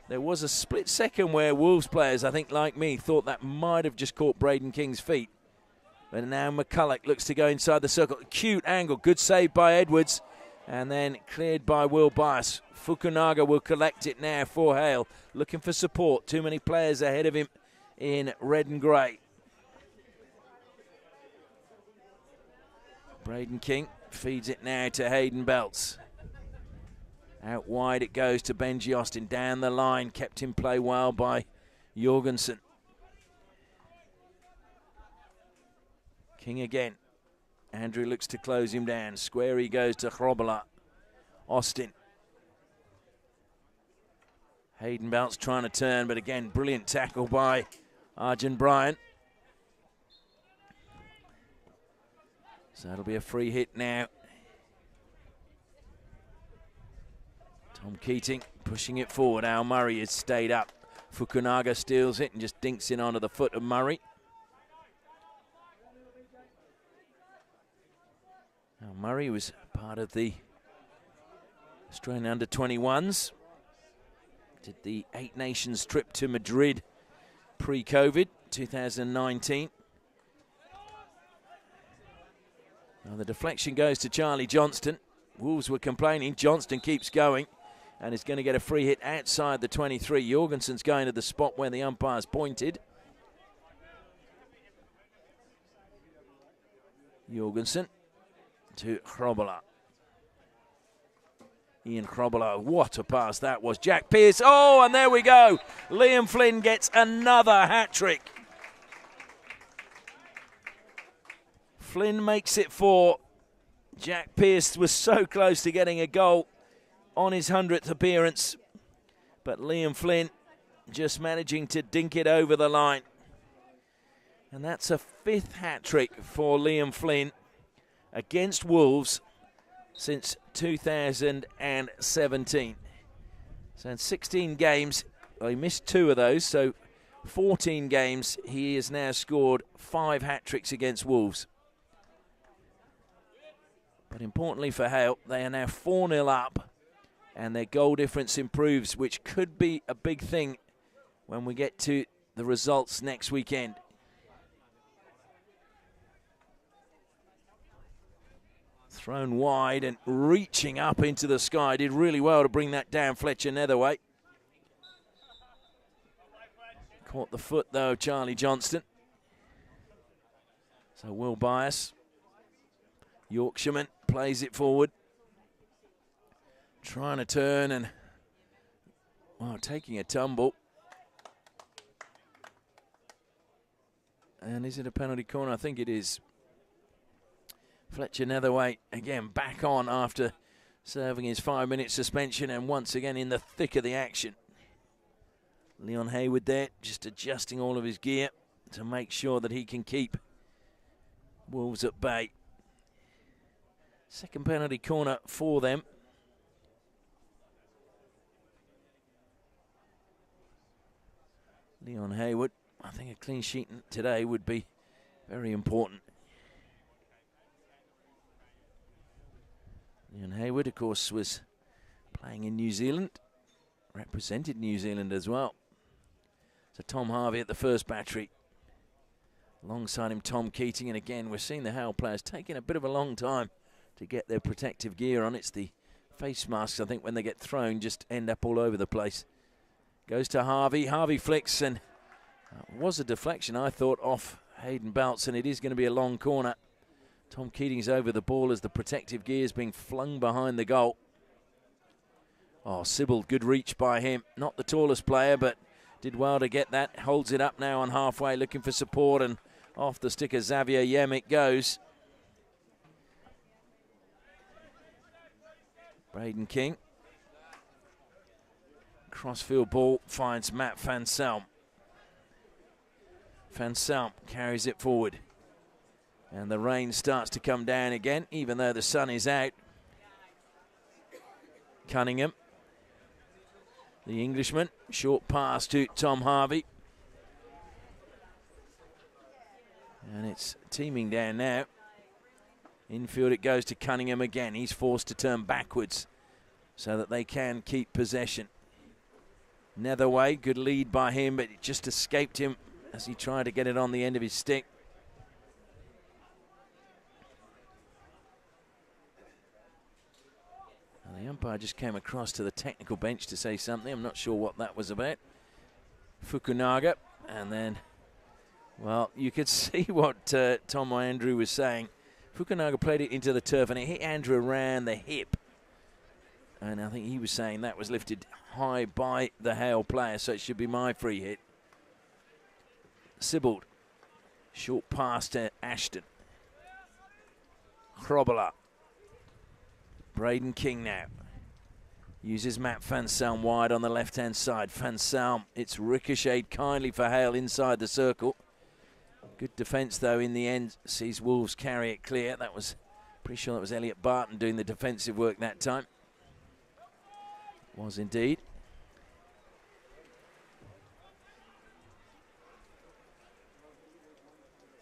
[SPEAKER 2] There was a split second where Wolves players, I think like me, thought that might have just caught Braden King's feet. But now McCulloch looks to go inside the circle. Cute angle. Good save by Edwards. And then cleared by Will Bias. Fukunaga will collect it now for Hale. Looking for support. Too many players ahead of him in red and grey. Braden King feeds it now to Hayden Belts. Out wide it goes to Benji Austin. Down the line, kept in play well by Jorgensen. King again. Andrew looks to close him down. Square he goes to Hrobala. Austin. Hayden Belts trying to turn, but again, brilliant tackle by Arjun Bryant. So it'll be a free hit now. Tom Keating pushing it forward. Al Murray has stayed up. Fukunaga steals it and just dinks in onto the foot of Murray. Al Murray was part of the Australian under-21s. Did the 8 Nations trip to Madrid pre-COVID, 2019. Now the deflection goes to Charlie Johnston. Wolves were complaining. Johnston keeps going and is going to get a free hit outside the 23. Jorgensen's going to the spot where the umpire's pointed. Jorgensen to Hrobala. Ian Hrobala, what a pass that was. Jack Pearce, oh, and there we go. Liam Flynn gets another hat-trick. Flynn makes it 4. Jack Pearce was so close to getting a goal on his 100th appearance, but Liam Flynn just managing to dink it over the line. And that's a 5th hat-trick for Liam Flynn against Wolves since 2017. So in 16 games, well, he missed 2 of those, so 14 games, he has now scored 5 hat-tricks against Wolves. But importantly for Hale, they are now 4-0 up, and their goal difference improves, which could be a big thing when we get to the results next weekend. Thrown wide and reaching up into the sky. Did really well to bring that down, Fletcher Netherway. Caught the foot, though, Charlie Johnston. So Will Bias, Yorkshireman, plays it forward. Trying to turn and, well, taking a tumble. And is it a penalty corner? I think it is. Fletcher Netherway, again, back on after serving his 5-minute suspension and once again in the thick of the action. Leon Hayward there, just adjusting all of his gear to make sure that he can keep Wolves at bay. Second penalty corner for them. Leon Hayward, I think a clean sheet today would be very important. Leon Hayward, of course, was playing in New Zealand, represented New Zealand as well. So Tom Harvey at the first battery. Alongside him, Tom Keating. And again, we're seeing the Hale players taking a bit of a long time to get their protective gear on. It's the face masks, I think, when they get thrown, just end up all over the place. Goes to Harvey. Harvey flicks, and was a deflection, I thought, off Hayden Belts, and it is going to be a long corner. Tom Keating's over the ball as the protective gear is being flung behind the goal. Oh, Sybil, good reach by him. Not the tallest player, but did well to get that. Holds it up now on halfway, looking for support, and off the stick of Xavier Yem it goes. Braden King. Crossfield ball finds Matt Van Selm. Van Selm carries it forward. And the rain starts to come down again, even though the sun is out. Cunningham. The Englishman. Short pass to Tom Harvey. And it's teaming down now. Infield it goes to Cunningham again. He's forced to turn backwards so that they can keep possession. Netherway, good lead by him, but it just escaped him as he tried to get it on the end of his stick. And the umpire just came across to the technical bench to say something. I'm not sure what that was about. Fukunaga, and then, well, you could see what Tom Andrew was saying. Fukunaga played it into the turf and it hit Andrew around the hip. And I think he was saying that was lifted high by the Hale player, so it should be my free hit. Sibbald. Short pass to Ashton. Krobela. Braden King now. Uses Matt Van Selm wide on the left-hand side. Van Selm, it's ricocheted kindly for Hale inside the circle. Good defence, though, in the end. Sees Wolves carry it clear. That was, pretty sure that was Elliot Barton doing the defensive work that time. Was indeed.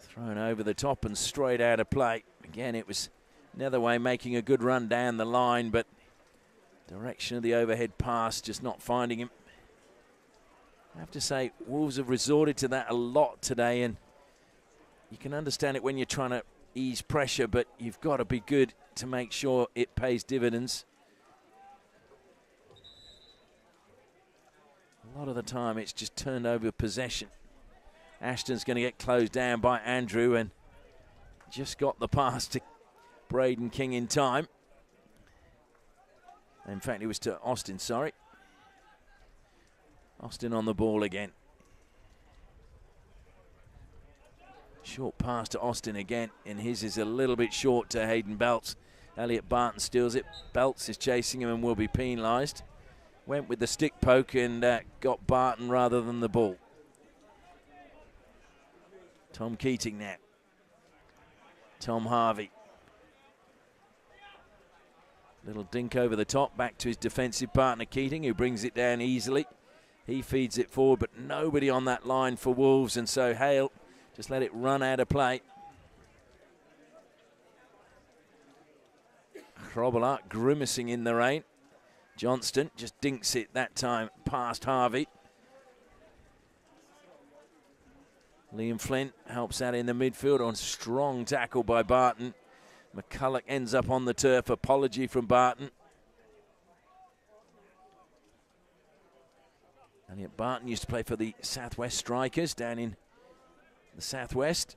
[SPEAKER 2] Thrown over the top and straight out of play. Again, it was Netherway making a good run down the line, but direction of the overhead pass just not finding him. I have to say, Wolves have resorted to that a lot today, and you can understand it when you're trying to ease pressure, but you've got to be good to make sure it pays dividends. A lot of the time it's just turned over possession. Ashton's going to get closed down by Andrew and just got the pass to Braden King in time. In fact, it was to Austin, sorry. Austin on the ball again. Short pass to Austin again, and his is a little bit short to Hayden Belts. Elliot Barton steals it. Belts is chasing him and will be penalised. Went with the stick poke and got Barton rather than the ball. Tom Keating now. Tom Harvey. Little dink over the top, back to his defensive partner Keating, who brings it down easily. He feeds it forward, but nobody on that line for Wolves, and so Hale just let it run out of play. Krobela grimacing in the rain. Johnston just dinks it that time past Harvey. Liam Flynn helps out in the midfield on strong tackle by Barton. McCulloch ends up on the turf. Apology from Barton. And yet Barton used to play for the Southwest Strikers down in the Southwest.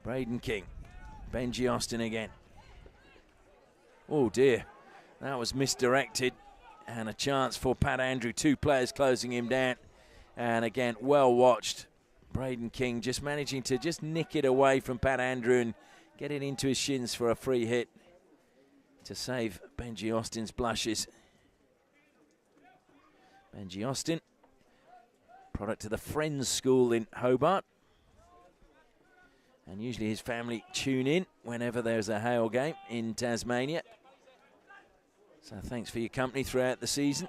[SPEAKER 2] Braden King. Benji Austin again. Oh dear, that was misdirected. And a chance for Pat Andrew. Two players closing him down. And again, well watched. Braden King just managing to just nick it away from Pat Andrew and get it into his shins for a free hit to save Benji Austin's blushes. Benji Austin, product of the Friends School in Hobart. And usually his family tune in whenever there's a Hale game in Tasmania. So thanks for your company throughout the season.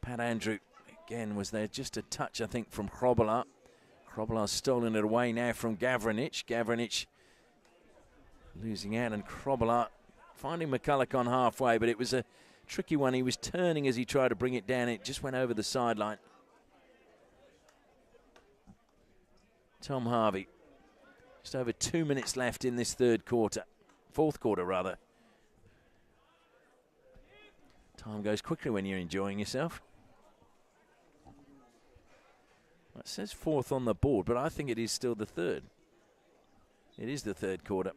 [SPEAKER 2] Pat Andrew, again, was there just a touch, I think, from Krobela. Krobela's stolen it away now from Gavranich. Gavranich losing out, and Krobela finding McCulloch on halfway, but it was a tricky one. He was turning as he tried to bring it down. It just went over the sideline. Tom Harvey. Just over 2 minutes left in this fourth quarter rather. Time goes quickly when you're enjoying yourself. It says fourth on the board, but I think it is still the third. It is the third quarter.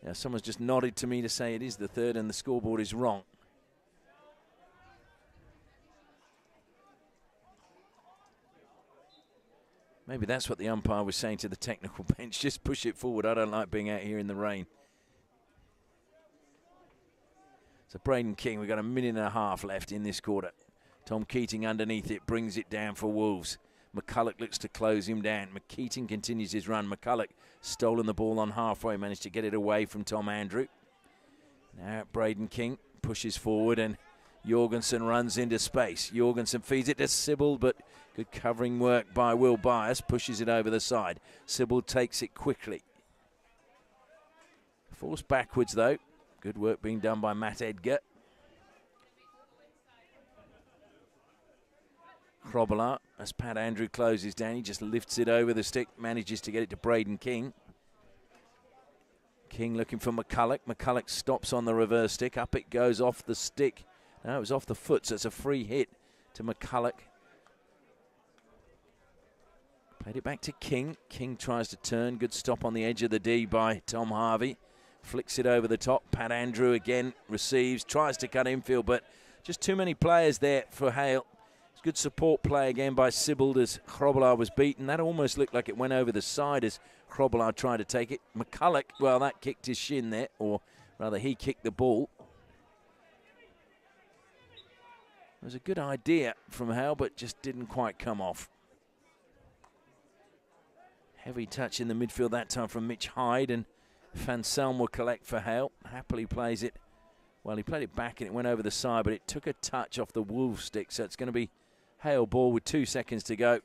[SPEAKER 2] Now, someone's just nodded to me to say it is the third, and the scoreboard is wrong. Maybe that's what the umpire was saying to the technical bench. Just push it forward. I don't like being out here in the rain. So Braden King, we've got a minute and a half left in this quarter. Tom Keating underneath it, brings it down for Wolves. McCulloch looks to close him down. Keating continues his run. McCulloch stolen the ball on halfway, managed to get it away from Tom Andrew. Now Braden King pushes forward and Jorgensen runs into space. Jorgensen feeds it to Sibbald, but good covering work by Will Byers, pushes it over the side. Sibbald takes it quickly. Forced backwards though. Good work being done by Matt Edgar. Krobler, as Pat Andrew closes down, he just lifts it over the stick, manages to get it to Braden King. King looking for McCulloch. McCulloch stops on the reverse stick. Up it goes off the stick. No, it was off the foot, so it's a free hit to McCulloch. Played it back to King. King tries to turn. Good stop on the edge of the D by Tom Harvey. Flicks it over the top. Pat Andrew again receives, tries to cut infield, but just too many players there for Hale. It's good support play again by Sibbald as Krobler was beaten. That almost looked like it went over the side as Krobler tried to take it. McCulloch, well, that kicked his shin there, or rather he kicked the ball. It was a good idea from Hale, but just didn't quite come off. Heavy touch in the midfield that time from Mitch Hyde, and Van Selm will collect for Hale. Happily plays it. Well, he played it back and it went over the side, but it took a touch off the Wolves stick, so it's going to be Hale ball with 2 seconds to go.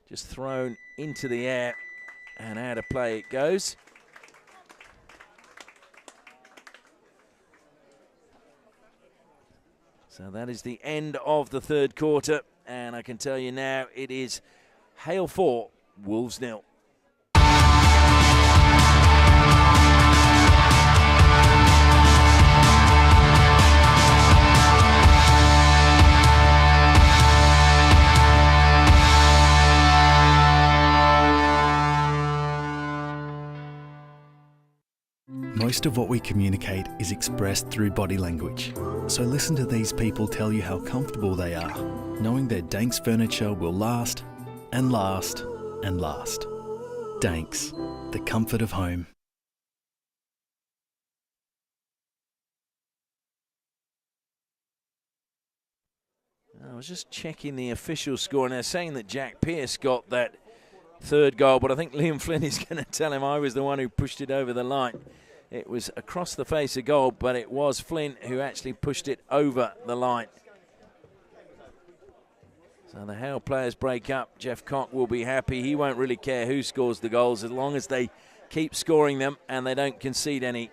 [SPEAKER 2] Just thrown into the air and out of play it goes. So that is the end of the third quarter, and I can tell you now it is Hale 4, Wolves 0.
[SPEAKER 1] Most of what we communicate is expressed through body language. So listen to these people tell you how comfortable they are, knowing their Danks furniture will last and last and last. Danks, the comfort of home.
[SPEAKER 2] I was just checking the official score, and they're saying that Jack Pearce got that third goal, but I think Liam Flynn is going to tell him I was the one who pushed it over the line. It was across the face of goal, but it was Flynn who actually pushed it over the line. So the Hale players break up. Jeff Cock will be happy. He won't really care who scores the goals as long as they keep scoring them and they don't concede any.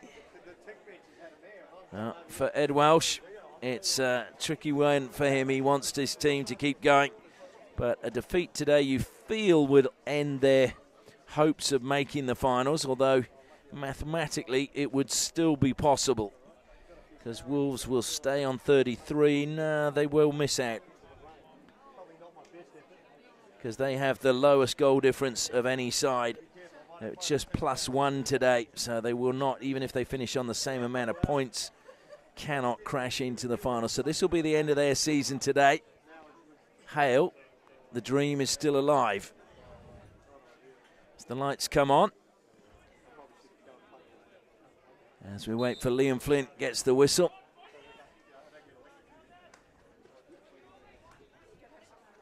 [SPEAKER 2] For Ed Welsh, it's a tricky one for him. He wants his team to keep going. But a defeat today you feel would end their hopes of making the finals, although mathematically it would still be possible because Wolves will stay on 33. No, they will miss out because they have the lowest goal difference of any side. It's just +1 today, so they will not, even if they finish on the same amount of points, cannot crash into the final. So this will be the end of their season today. Hale, the dream is still alive. As the lights come on, as we wait for Liam Flint, gets the whistle.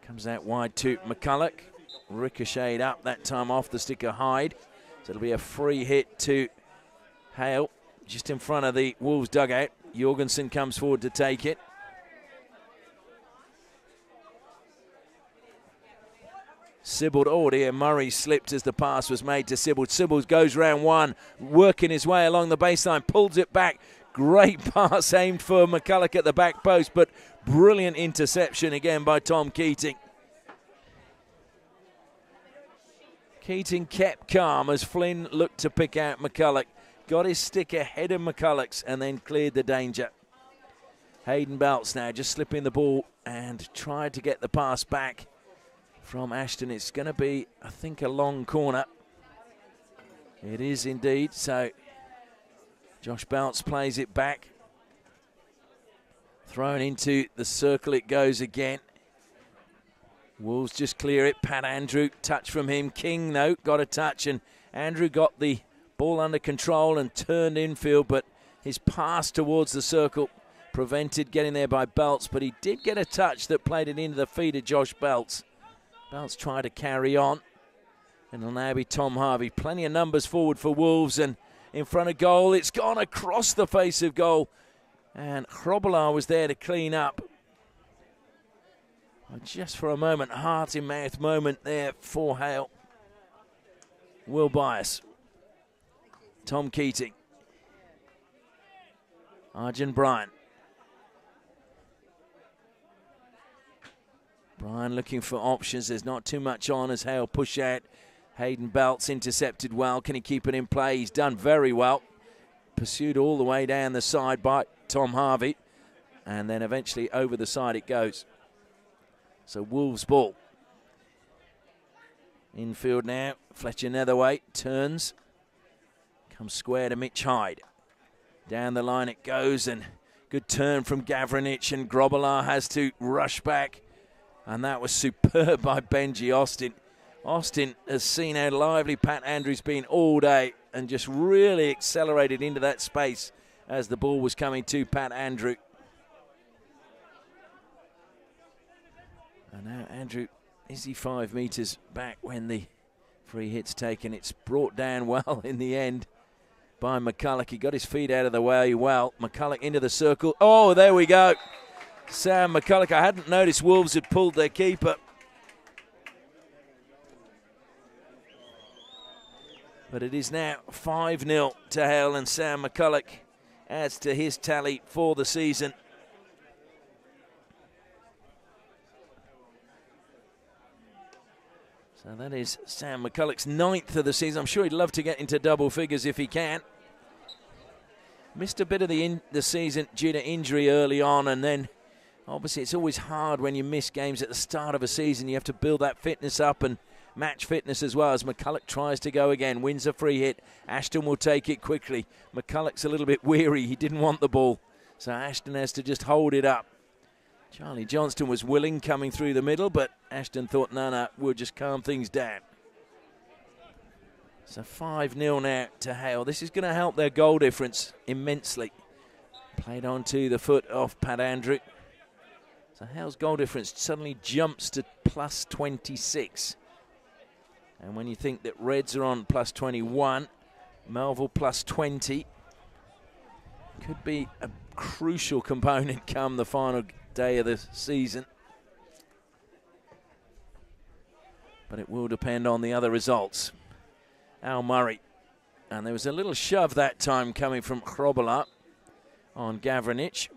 [SPEAKER 2] Comes out wide to McCulloch. Ricocheted up, that time off the stick of Hyde. So it'll be a free hit to Hale, just in front of the Wolves dugout. Jorgensen comes forward to take it. Sibbald, oh dear, Murray slipped as the pass was made to Sibbald. Sibbald goes round one, working his way along the baseline, pulls it back. Great pass aimed for McCulloch at the back post, but brilliant interception again by Tom Keating. Keating kept calm as Flynn looked to pick out McCulloch. Got his stick ahead of McCulloch's and then cleared the danger. Hayden Belts now just slipping the ball and tried to get the pass back from Ashton. It's going to be, I think, a long corner. It is indeed. So Josh Belts plays it back. Thrown into the circle it goes again. Wolves just clear it. Pat Andrew, touch from him. King, no, got a touch. And Andrew got the ball under control and turned infield, but his pass towards the circle prevented getting there by Belts, but he did get a touch that played it into the feet of Josh Belts. Belts tried to carry on. And it'll now be Tom Harvey. Plenty of numbers forward for Wolves, and in front of goal. It's gone across the face of goal. And Grobbelaar was there to clean up. Just for a moment, heart-in-mouth moment there for Hale. Will Bias. Tom Keating. Arjun Bryan. Bryan looking for options. There's not too much on as Hale push out. Hayden Belts intercepted well. Can he keep it in play? He's done very well. Pursued all the way down the side by Tom Harvey. And then eventually over the side it goes. So Wolves ball. Infield now. Fletcher Netherwaite turns. Comes square to Mitch Hyde. Down the line it goes, and good turn from Gavranich, and Grobbelaar has to rush back. And that was superb by Benji Austin. Austin has seen how lively Pat Andrews been all day and just really accelerated into that space as the ball was coming to Pat Andrew. And now Andrew, is he 5 metres back when the free hit's taken? It's brought down well in the end by McCulloch. He got his feet out of the way well. McCulloch into the circle. Oh, there we go. Sam McCulloch. I hadn't noticed Wolves had pulled their keeper. But it is now 5-0 to Hale, and Sam McCulloch adds to his tally for the season. So that is Sam McCulloch's 9th of the season. I'm sure he'd love to get into double figures if he can. Missed a bit of the season due to injury early on, and then obviously it's always hard when you miss games at the start of a season. You have to build that fitness up and match fitness as well, as McCulloch tries to go again. Wins a free hit. Ashton will take it quickly. McCulloch's a little bit weary. He didn't want the ball, so Ashton has to just hold it up. Charlie Johnston was willing coming through the middle, but Ashton thought, no, we'll just calm things down. So 5-0 now to Hale. This is going to help their goal difference immensely. Played onto the foot of Pat Andrew. So Hale's goal difference suddenly jumps to plus 26. And when you think that Reds are on plus 21, Melville plus 20, could be a crucial component come the final day of the season. But it will depend on the other results. Al Murray. And there was a little shove that time coming from Grobbelaar on Gavranich.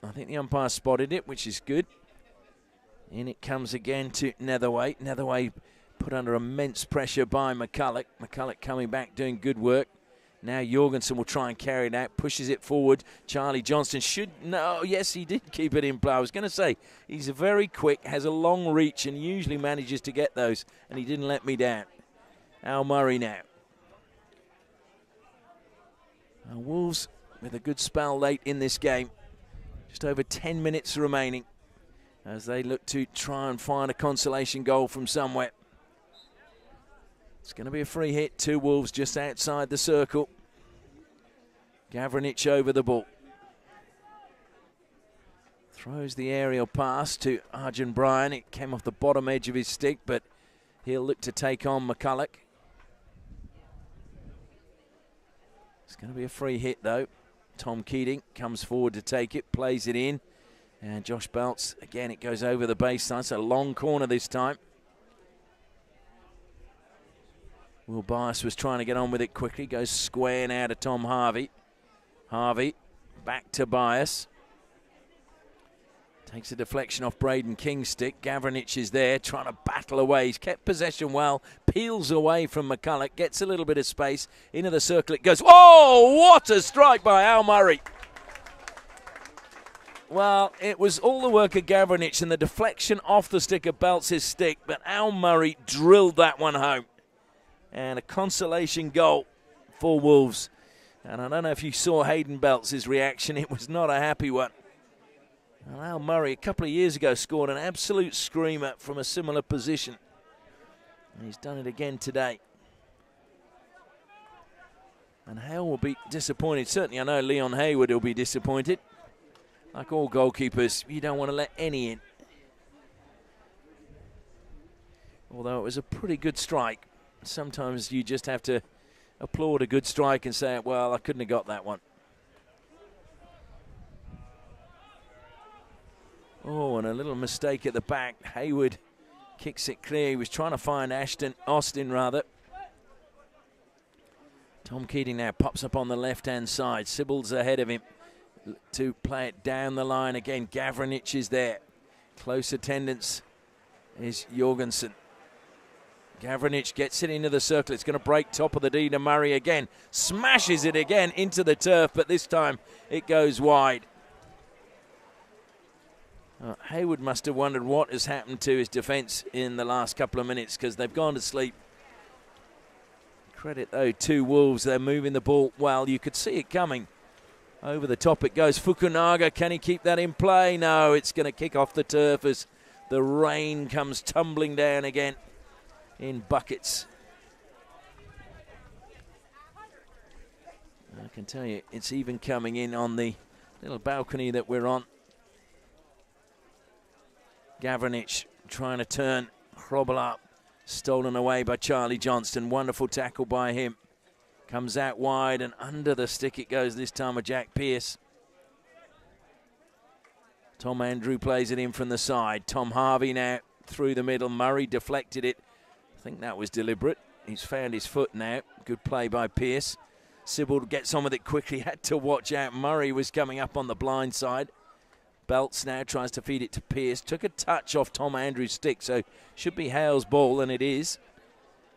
[SPEAKER 2] I think the umpire spotted it, which is good. In it comes again to Netherwaite. Netherwaite put under immense pressure by McCulloch. McCulloch coming back, doing good work. Now Jorgensen will try and carry it out, pushes it forward. Charlie Johnston should, no, yes, he did keep it in play. I was going to say, he's very quick, has a long reach, and usually manages to get those, and he didn't let me down. Al Murray now. Wolves with a good spell late in this game. Just over 10 minutes remaining as they look to try and find a consolation goal from somewhere. It's going to be a free hit to Wolves just outside the circle. Gavranich over the ball. Throws the aerial pass to Arjun Bryan. It came off the bottom edge of his stick, but he'll look to take on McCulloch. It's going to be a free hit, though. Tom Keating comes forward to take it, plays it in. And Josh Belts, again, it goes over the baseline. It's a long corner this time. Will Bias was trying to get on with it quickly. Goes square now to Tom Harvey. Harvey Back to Bias. Takes a deflection off Braden King's stick. Gavranic is there trying to battle away. He's kept possession well. Peels away from McCulloch. Gets a little bit of space. Into the circle it goes. Oh, what a strike by Al Murray. Well, it was all the work of Gavranic and the deflection off the stick of Belts' stick. But Al Murray drilled that one home. And a consolation goal for Wolves. And I don't know if you saw Hayden Belts' reaction. It was not a happy one. Well, Al Murray, a couple of years ago, scored an absolute screamer from a similar position. And he's done it again today. And Hale will be disappointed. Certainly, I know Leon Hayward will be disappointed. Like all goalkeepers, you don't want to let any in. Although it was a pretty good strike. Sometimes you just have to applaud a good strike and say, well, I couldn't have got that one. Oh, and a little mistake at the back. Hayward kicks it clear. He was trying to find Austin. Tom Keating now pops up on the left-hand side. Sybil's ahead of him to play it down the line again. Gavranic is there. Close attendance is Jorgensen. Gavranic gets it into the circle. It's going to break top of the D to Murray again. Smashes it again into the turf, but this time it goes wide. Hayward must have wondered what has happened to his defence in the last couple of minutes because they've gone to sleep. Credit, though, to Wolves. They're moving the ball well. You could see it coming. Over the top it goes. Fukunaga, can he keep that in play? No, it's going to kick off the turf as the rain comes tumbling down again in buckets. I can tell you, it's even coming in on the little balcony that we're on. Gavranic trying to turn Hrobel up. Stolen away by Charlie Johnston. Wonderful tackle by him. Comes out wide and under the stick it goes this time with Jack Pearce. Tom Andrew plays it in from the side. Tom Harvey now through the middle. Murray deflected it. I think that was deliberate. He's found his foot now. Good play by Pearce. Sybil gets on with it quickly. Had to watch out. Murray was coming up on the blind side. Belts now tries to feed it to Pearce. Took a touch off Tom Andrews' stick, so should be Hale's ball, and it is.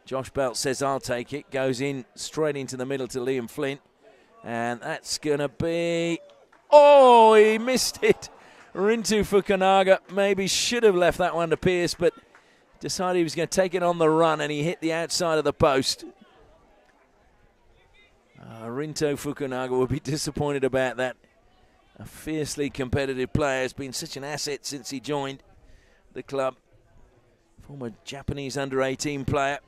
[SPEAKER 2] Josh Belt says, I'll take it. Goes in straight into the middle to Liam Flint. And that's going to be... Oh, he missed it. Rintu Fukunaga maybe should have left that one to Pearce, but decided he was going to take it on the run, and he hit the outside of the post. Rintu Fukunaga will be disappointed about that. A fiercely competitive player, has been such an asset since he joined the club. Former Japanese under-18 player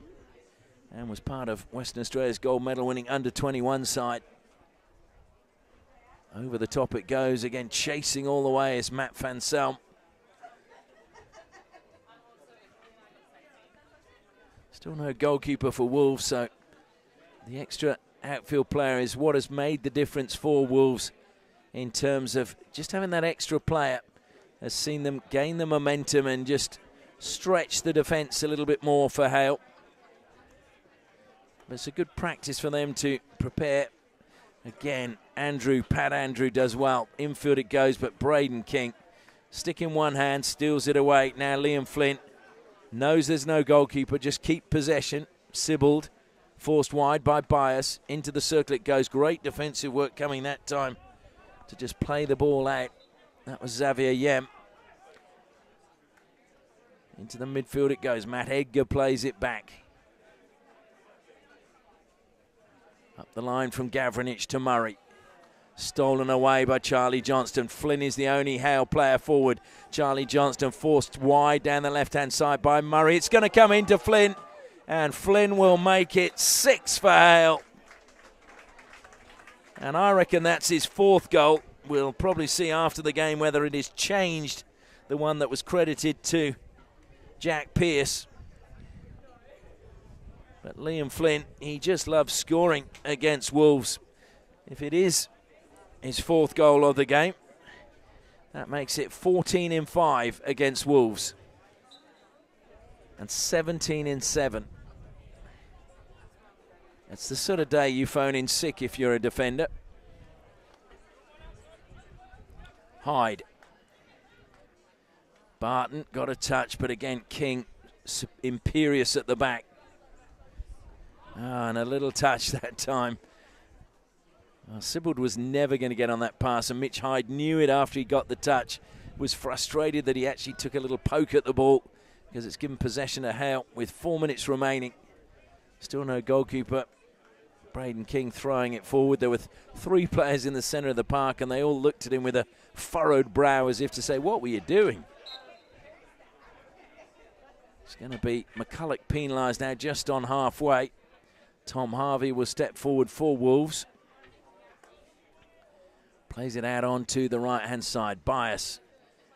[SPEAKER 2] and was part of Western Australia's gold medal winning under-21 side. Over the top it goes, again chasing all the way is Matt Van Selm. Still no goalkeeper for Wolves, so the extra outfield player is what has made the difference for Wolves in terms of just having that extra player. Has seen them gain the momentum and just stretch the defence a little bit more for Hale. But it's a good practice for them to prepare. Again, Pat Andrew does well. Infield it goes, but Braden King, stick in one hand, steals it away. Now Liam Flint knows there's no goalkeeper, just keep possession. Sibbald, forced wide by Bias. Into the circle it goes. Great defensive work coming that time to just play the ball out. That was Xavier Yem. Into the midfield it goes. Matt Edgar plays it back. Up the line from Gavranic to Murray. Stolen away by Charlie Johnston. Flynn is the only Hale player forward. Charlie Johnston forced wide down the left-hand side by Murray. It's going to come into Flynn, and Flynn will make it 6 for Hale. And I reckon that's his 4th goal. We'll probably see after the game whether it is changed, the one that was credited to Jack Pearce. But Liam Flint, he just loves scoring against Wolves. If it is his 4th goal of the game, that makes it 14 in 5 against Wolves. And 17 in 7. That's the sort of day you phone in sick if you're a defender. Hyde. Barton got a touch, but again, King imperious at the back. And a little touch that time. Well, Sibbald was never going to get on that pass, and Mitch Hyde knew it after he got the touch. Was frustrated that he actually took a little poke at the ball because it's given possession to Hale with 4 minutes remaining. Still no goalkeeper. Braden King throwing it forward. There were 3 players in the centre of the park, and they all looked at him with a furrowed brow as if to say, what were you doing? It's going to be McCulloch penalised now just on halfway. Tom Harvey will step forward for Wolves. Plays it out onto the right-hand side. Bias.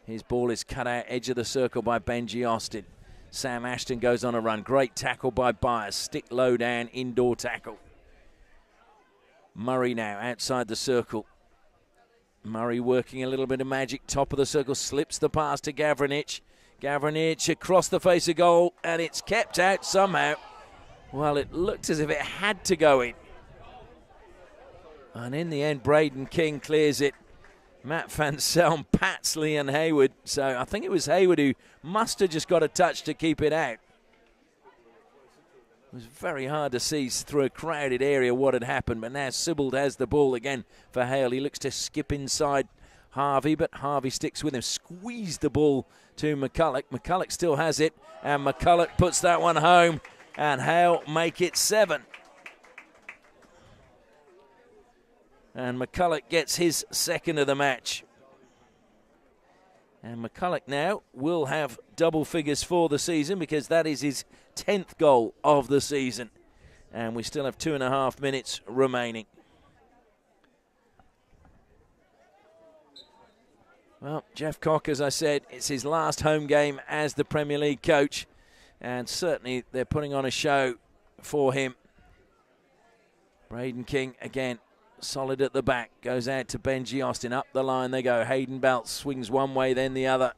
[SPEAKER 2] His ball is cut out edge of the circle by Benji Austin. Sam Ashton goes on a run. Great tackle by Bias. Stick low down, indoor tackle. Murray now outside the circle. Murray working a little bit of magic. Top of the circle. Slips the pass to Gavranich. Gavranich across the face of goal, and it's kept out somehow. Well, it looked as if it had to go in. And in the end, Braden King clears it. Matt Van Selm pats Leon Hayward. So I think it was Hayward who must have just got a touch to keep it out. It was very hard to see through a crowded area what had happened. But now Sibbald has the ball again for Hale. He looks to skip inside Harvey, but Harvey sticks with him. Squeezed the ball to McCulloch. McCulloch still has it, and McCulloch puts that one home. And Hale make it 7. And McCulloch gets his second of the match. And McCulloch now will have double figures for the season because that is his 10th goal of the season. And we still have 2.5 minutes remaining. Well, Jeff Cock, as I said, it's his last home game as the Premier League coach. And certainly they're putting on a show for him. Braden King, again, solid at the back. Goes out to Benji Austin. Up the line they go. Hayden Belt swings one way, then the other.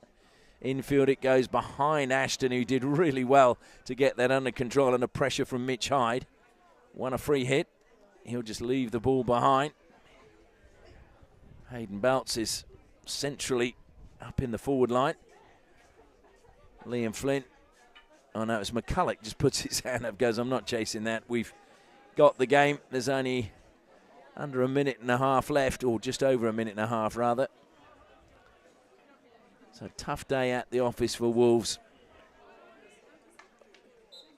[SPEAKER 2] Infield it goes behind Ashton, who did really well to get that under control under pressure from Mitch Hyde. Won a free hit. He'll just leave the ball behind. Hayden Belts is centrally up in the forward line. Liam Flynn. Oh, no, it's McCulloch. Just puts his hand up, goes, I'm not chasing that. We've got the game. There's only under a minute and a half left, or just over a minute and a half, rather. It's a tough day at the office for Wolves.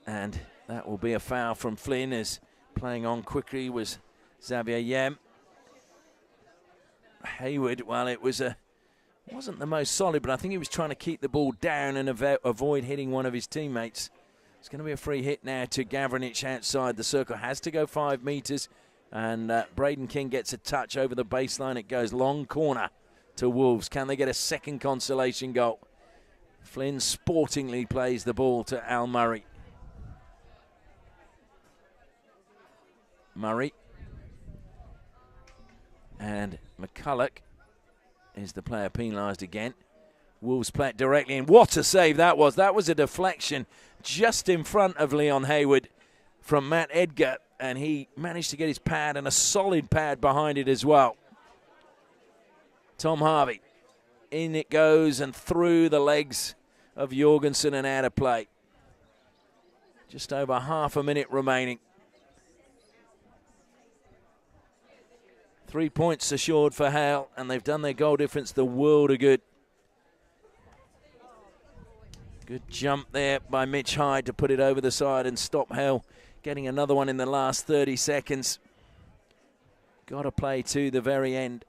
[SPEAKER 2] And that will be a foul from Flynn, as playing on quickly was Xavier Yem. Hayward, well, it wasn't the most solid, but I think he was trying to keep the ball down and avoid hitting one of his teammates. It's going to be a free hit now to Gavranich outside the circle. Has to go 5 metres, and Braden King gets a touch over the baseline. It goes long corner to Wolves. Can they get a second consolation goal? Flynn sportingly plays the ball to Al Murray. Murray. And McCulloch is the player penalised again. Wolves play it directly in. What a save that was. That was a deflection just in front of Leon Hayward from Matt Edgar, and he managed to get his pad, and a solid pad behind it as well. Tom Harvey. In it goes and through the legs of Jorgensen and out of play. Just over half a minute remaining. 3 points assured for Hale, and they've done their goal difference the world of good. Good jump there by Mitch Hyde to put it over the side and stop Hale getting another one in the last 30 seconds. Got to play to the very end.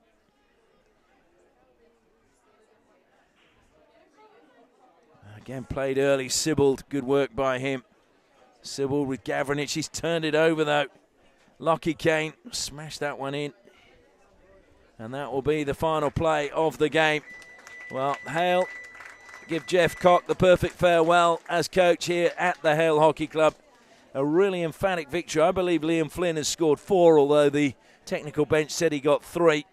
[SPEAKER 2] Again, played early. Sibbald, good work by him. Sibbald with Gavranich. He's turned it over, though. Lockie Kane smashed that one in. And that will be the final play of the game. Well, Hale give Jeff Cock the perfect farewell as coach here at the Hale Hockey Club. A really emphatic victory. I believe Liam Flynn has scored 4, although the technical bench said he got 3.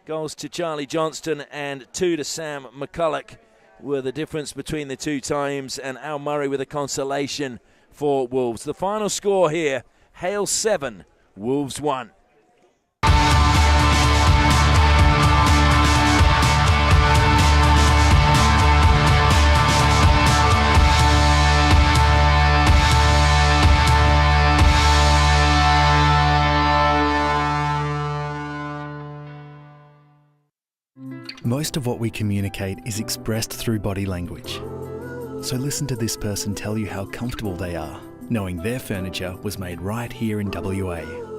[SPEAKER 2] Goals to Charlie Johnston and 2 to Sam McCulloch were the difference between the two times, and Al Murray with a consolation for Wolves. The final score here, Hale 7, Wolves 1.
[SPEAKER 1] Most of what we communicate is expressed through body language. So listen to this person tell you how comfortable they are, knowing their furniture was made right here in WA.